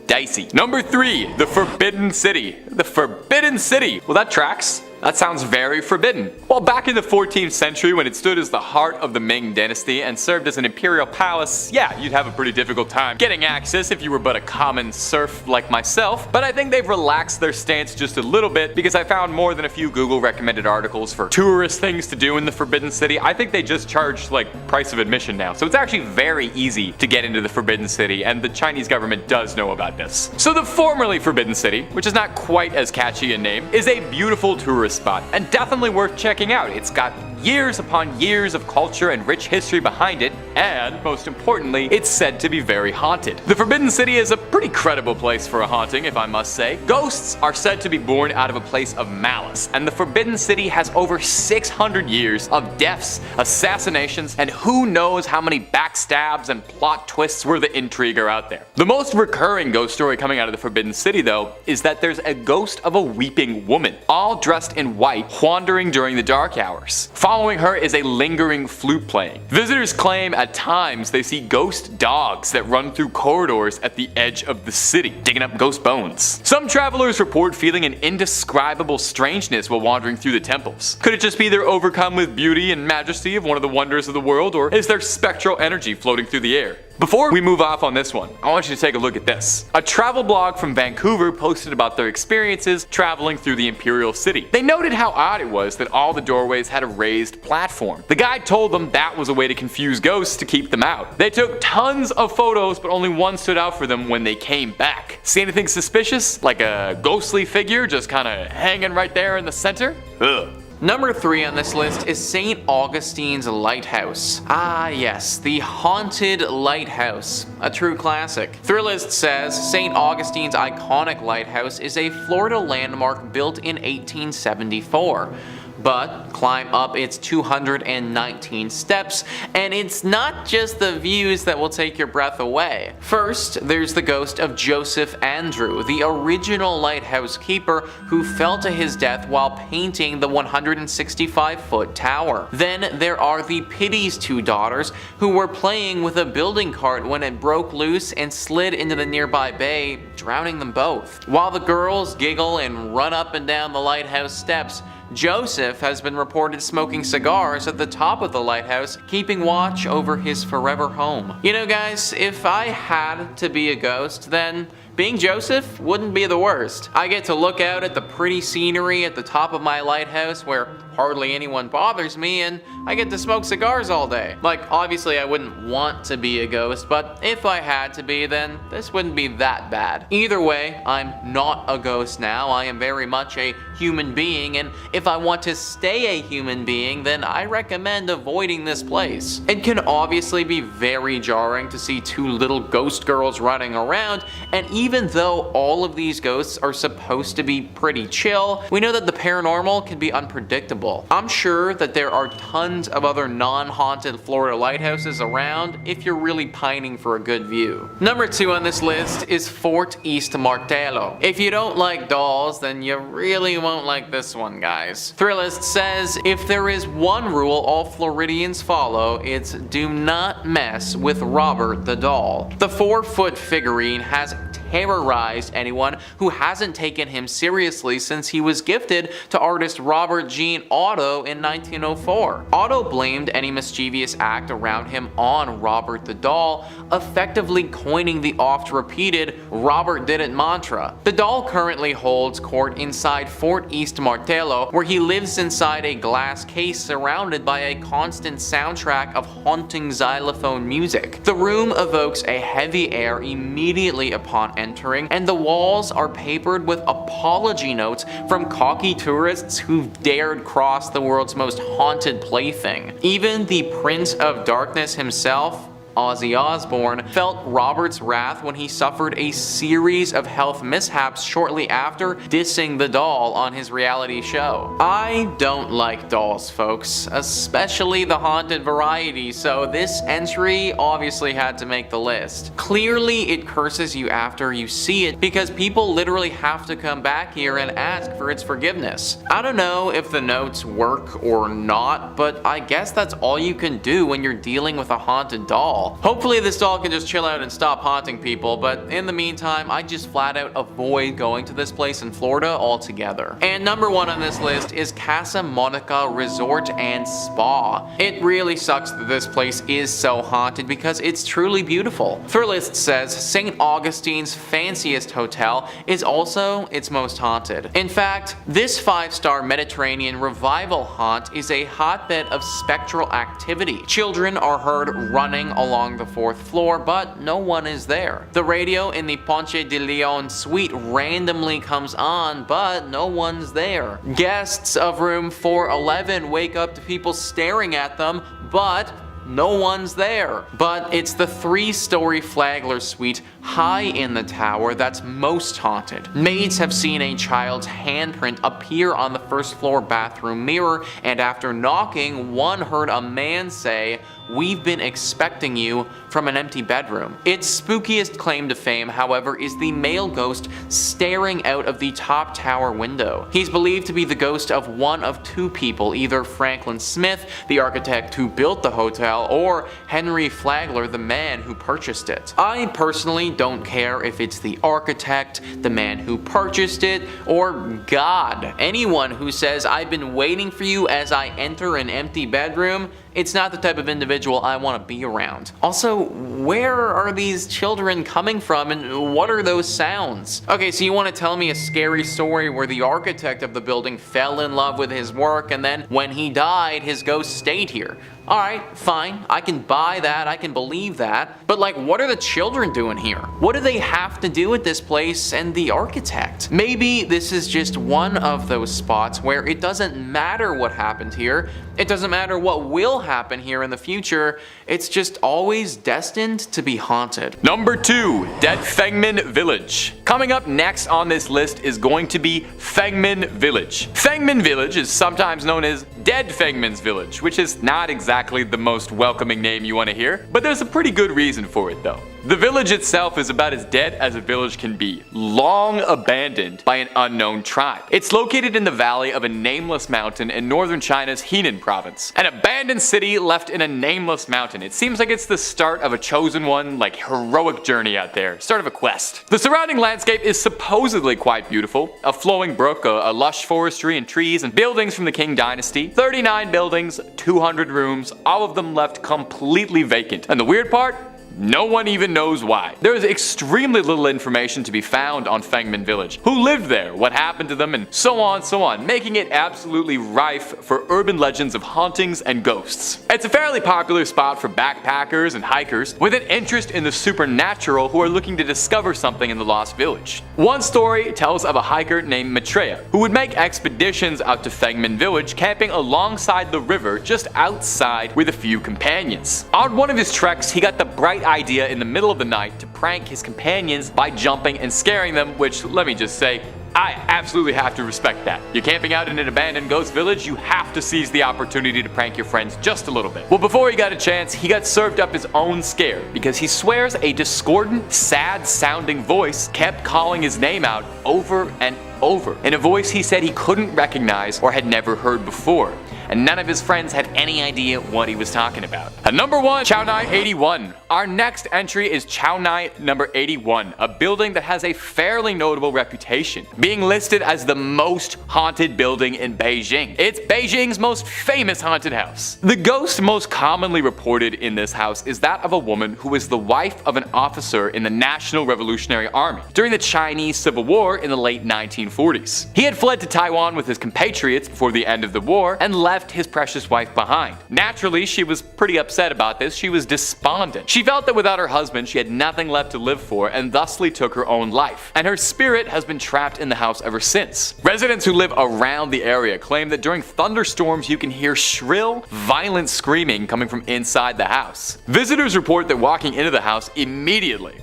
dicey. Number 3, the Forbidden City. The Forbidden City. Well, that tracks. That sounds very forbidden. Well, back in the 14th century, when it stood as the heart of the Ming dynasty and served as an imperial palace, yeah, you'd have a pretty difficult time getting access if you were but a common serf like myself. But I think they've relaxed their stance just a little bit, because I found more than a few Google recommended articles for tourist things to do in the Forbidden City. I think they just charge like price of admission now. So it's actually very easy to get into the Forbidden City, and the Chinese government does know about this. So the formerly Forbidden City, which is not quite as catchy a name, is a beautiful tourist spot and definitely worth checking out. It's got years upon years of culture and rich history behind it, and most importantly, it's said to be very haunted. The Forbidden City is a pretty credible place for a haunting, if I must say. Ghosts are said to be born out of a place of malice, and the Forbidden City has over 600 years of deaths, assassinations, and who knows how many backstabs and plot twists where the intrigue are out there. The most recurring ghost story coming out of the Forbidden City, though, is that there's a ghost of a weeping woman, all dressed in white, wandering during the dark hours. Following her is a lingering flute playing. Visitors claim at times they see ghost dogs that run through corridors at the edge of the city, digging up ghost bones. Some travelers report feeling an indescribable strangeness while wandering through the temples. Could it just be they're overcome with beauty and majesty of one of the wonders of the world, or is there spectral energy floating through the air? Before we move off on this one, I want you to take a look at this. A travel blog from Vancouver posted about their experiences traveling through the Imperial City. They noted how odd it was that all the doorways had a raised platform. The guide told them that was a way to confuse ghosts to keep them out. They took tons of photos, but only one stood out for them when they came back. See anything suspicious? Like a ghostly figure just kinda hanging right there in the center? Ugh. Number 3 on this list is St. Augustine's Lighthouse. Ah yes, the Haunted Lighthouse, a true classic. Thrillist says St. Augustine's iconic lighthouse is a Florida landmark built in 1874. But climb up its 219 steps, and it's not just the views that will take your breath away. First, there's the ghost of Joseph Andrew, the original lighthouse keeper who fell to his death while painting the 165-foot tower. Then there are the Pity's two daughters who were playing with a building cart when it broke loose and slid into the nearby bay, drowning them both. While the girls giggle and run up and down the lighthouse steps, Joseph has been reported smoking cigars at the top of the lighthouse, keeping watch over his forever home. You know guys, if I had to be a ghost, then being Joseph wouldn't be the worst. I get to look out at the pretty scenery at the top of my lighthouse where hardly anyone bothers me, and I get to smoke cigars all day. Like, obviously I wouldn't want to be a ghost, but if I had to be, then this wouldn't be that bad. Either way, I'm not a ghost now. I am very much a human being, and if I want to stay a human being, then I recommend avoiding this place. It can obviously be very jarring to see two little ghost girls running around, and even though all of these ghosts are supposed to be pretty chill, we know that the paranormal can be unpredictable. I'm sure that there are tons of other non-haunted Florida lighthouses around if you're really pining for a good view. Number 2 on this list is Fort East Martello. If you don't like dolls, then you really won't like this one, guys. Thrillist says, if there is one rule all Floridians follow, it's do not mess with Robert the doll. The 4-foot figurine has terrorized anyone who hasn't taken him seriously since he was gifted to artist Robert Jean Otto in 1904. Otto blamed any mischievous act around him on Robert the doll, effectively coining the oft-repeated Robert did it mantra. The doll currently holds court inside Fort East Martello, where he lives inside a glass case surrounded by a constant soundtrack of haunting xylophone music. The room evokes a heavy air immediately upon entering, and the walls are papered with apology notes from cocky tourists who've dared cross the world's most haunted plaything. Even the Prince of Darkness himself, Ozzy Osbourne, felt Robert's wrath when he suffered a series of health mishaps shortly after dissing the doll on his reality show. I don't like dolls, folks, especially the haunted variety, so this entry obviously had to make the list. Clearly it curses you after you see it because people literally have to come back here and ask for its forgiveness. I don't know if the notes work or not, but I guess that's all you can do when you're dealing with a haunted doll. Hopefully this doll can just chill out and stop haunting people, but in the meantime, I just flat out avoid going to this place in Florida altogether. And number 1 on this list is Casa Monica Resort and Spa. It really sucks that this place is so haunted because it's truly beautiful. Thrillist says St. Augustine's fanciest hotel is also its most haunted. In fact, this 5-star Mediterranean revival haunt is a hotbed of spectral activity. Children are heard running along the 4th floor, but no one is there. The radio in the Ponce de Leon suite randomly comes on, but no one's there. Guests of room 411 wake up to people staring at them, but no one's there. But it's the 3-story Flagler suite high in the tower that's most haunted. Maids have seen a child's handprint appear on the 1st floor bathroom mirror, and after knocking, one heard a man say, "We've been expecting you," from an empty bedroom. Its spookiest claim to fame, however, is the male ghost staring out of the top tower window. He's believed to be the ghost of one of 2 people, either Franklin Smith, the architect who built the hotel, or Henry Flagler, the man who purchased it. I personally don't care if it's the architect, the man who purchased it, or God. Anyone who says, "I've been waiting for you as I enter an empty bedroom," it's not the type of individual I want to be around. Also, where are these children coming from and what are those sounds? Okay, so you want to tell me a scary story where the architect of the building fell in love with his work and then when he died, his ghost stayed here. Alright, fine, I can buy that, I can believe that, but like, what are the children doing here? What do they have to do with this place and the architect? Maybe this is just one of those spots where it doesn't matter what happened here, it doesn't matter what will happen here in the future, it's just always destined to be haunted. Number 2, Dead Fengmen Village. Coming up next on this list is going to be Fengmen Village. Fengmen Village is sometimes known as Dead Fengmen's Village, which is not exactly the most welcoming name you want to hear, but there's a pretty good reason for it though. The village itself is about as dead as a village can be, long abandoned by an unknown tribe. It's located in the valley of a nameless mountain in northern China's Henan province. An abandoned city left in a nameless mountain. It seems like it's the start of a chosen one, like heroic journey out there, start of a quest. The surrounding landscape is supposedly quite beautiful. A flowing brook, a lush forestry and trees and buildings from the Qing dynasty. 39 buildings, 200 rooms, all of them left completely vacant. And the weird part? No one even knows why. There is extremely little information to be found on Fengmen Village, who lived there, what happened to them, and so on, making it absolutely rife for urban legends of hauntings and ghosts. It's a fairly popular spot for backpackers and hikers with an interest in the supernatural who are looking to discover something in the lost village. One story tells of a hiker named Maitreya who would make expeditions out to Fengmen Village, camping alongside the river just outside with a few companions. On one of his treks, he got the bright idea in the middle of the night to prank his companions by jumping and scaring them, which, let me just say, I absolutely have to respect that. You're camping out in an abandoned ghost village, you have to seize the opportunity to prank your friends just a little bit. Well, before he got a chance, he got served up his own scare because he swears a discordant, sad sounding voice kept calling his name out over and over in a voice he said he couldn't recognize or had never heard before. And none of his friends had any idea what he was talking about. At number 1, Chao Nei 81. Our next entry is Chao Nei number 81, a building that has a fairly notable reputation, being listed as the most haunted building in Beijing. It's Beijing's most famous haunted house. The ghost most commonly reported in this house is that of a woman who was the wife of an officer in the National Revolutionary Army during the Chinese Civil War in the late 1940s. He had fled to Taiwan with his compatriots before the end of the war and left his precious wife behind. Naturally, she was pretty upset about this. She was despondent. She felt that without her husband, she had nothing left to live for and thusly took her own life. And her spirit has been trapped in the house ever since. Residents who live around the area claim that during thunderstorms you can hear shrill, violent screaming coming from inside the house. Visitors report that walking into the house immediately,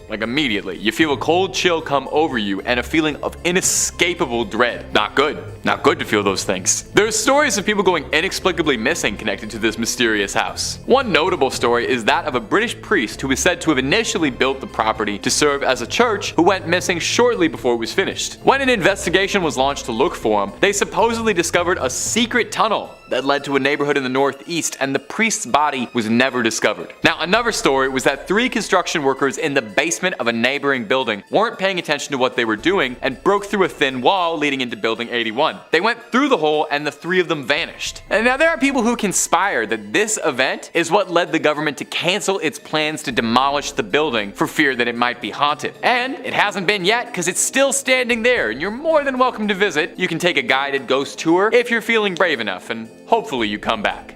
you feel a cold chill come over you and a feeling of inescapable dread. Not good. Not good to feel those things. There's stories of people going inexplicably missing connected to this mysterious house. One notable story is that of a British priest who is said to have initially built the property to serve as a church who went missing shortly before it was finished. When an investigation was launched to look for him, they supposedly discovered a secret tunnel that led to a neighborhood in the northeast, and the priest's body was never discovered. Now, another story was that 3 construction workers in the basement of a neighboring building weren't paying attention to what they were doing and broke through a thin wall leading into building 81. They went through the hole and the 3 of them vanished. And now there are people who conspire that this event is what led the government to cancel its plans to demolish the building for fear that it might be haunted. And it hasn't been yet because it's still standing there, and you're more than welcome to visit. You can take a guided ghost tour if you're feeling brave enough, and hopefully you come back.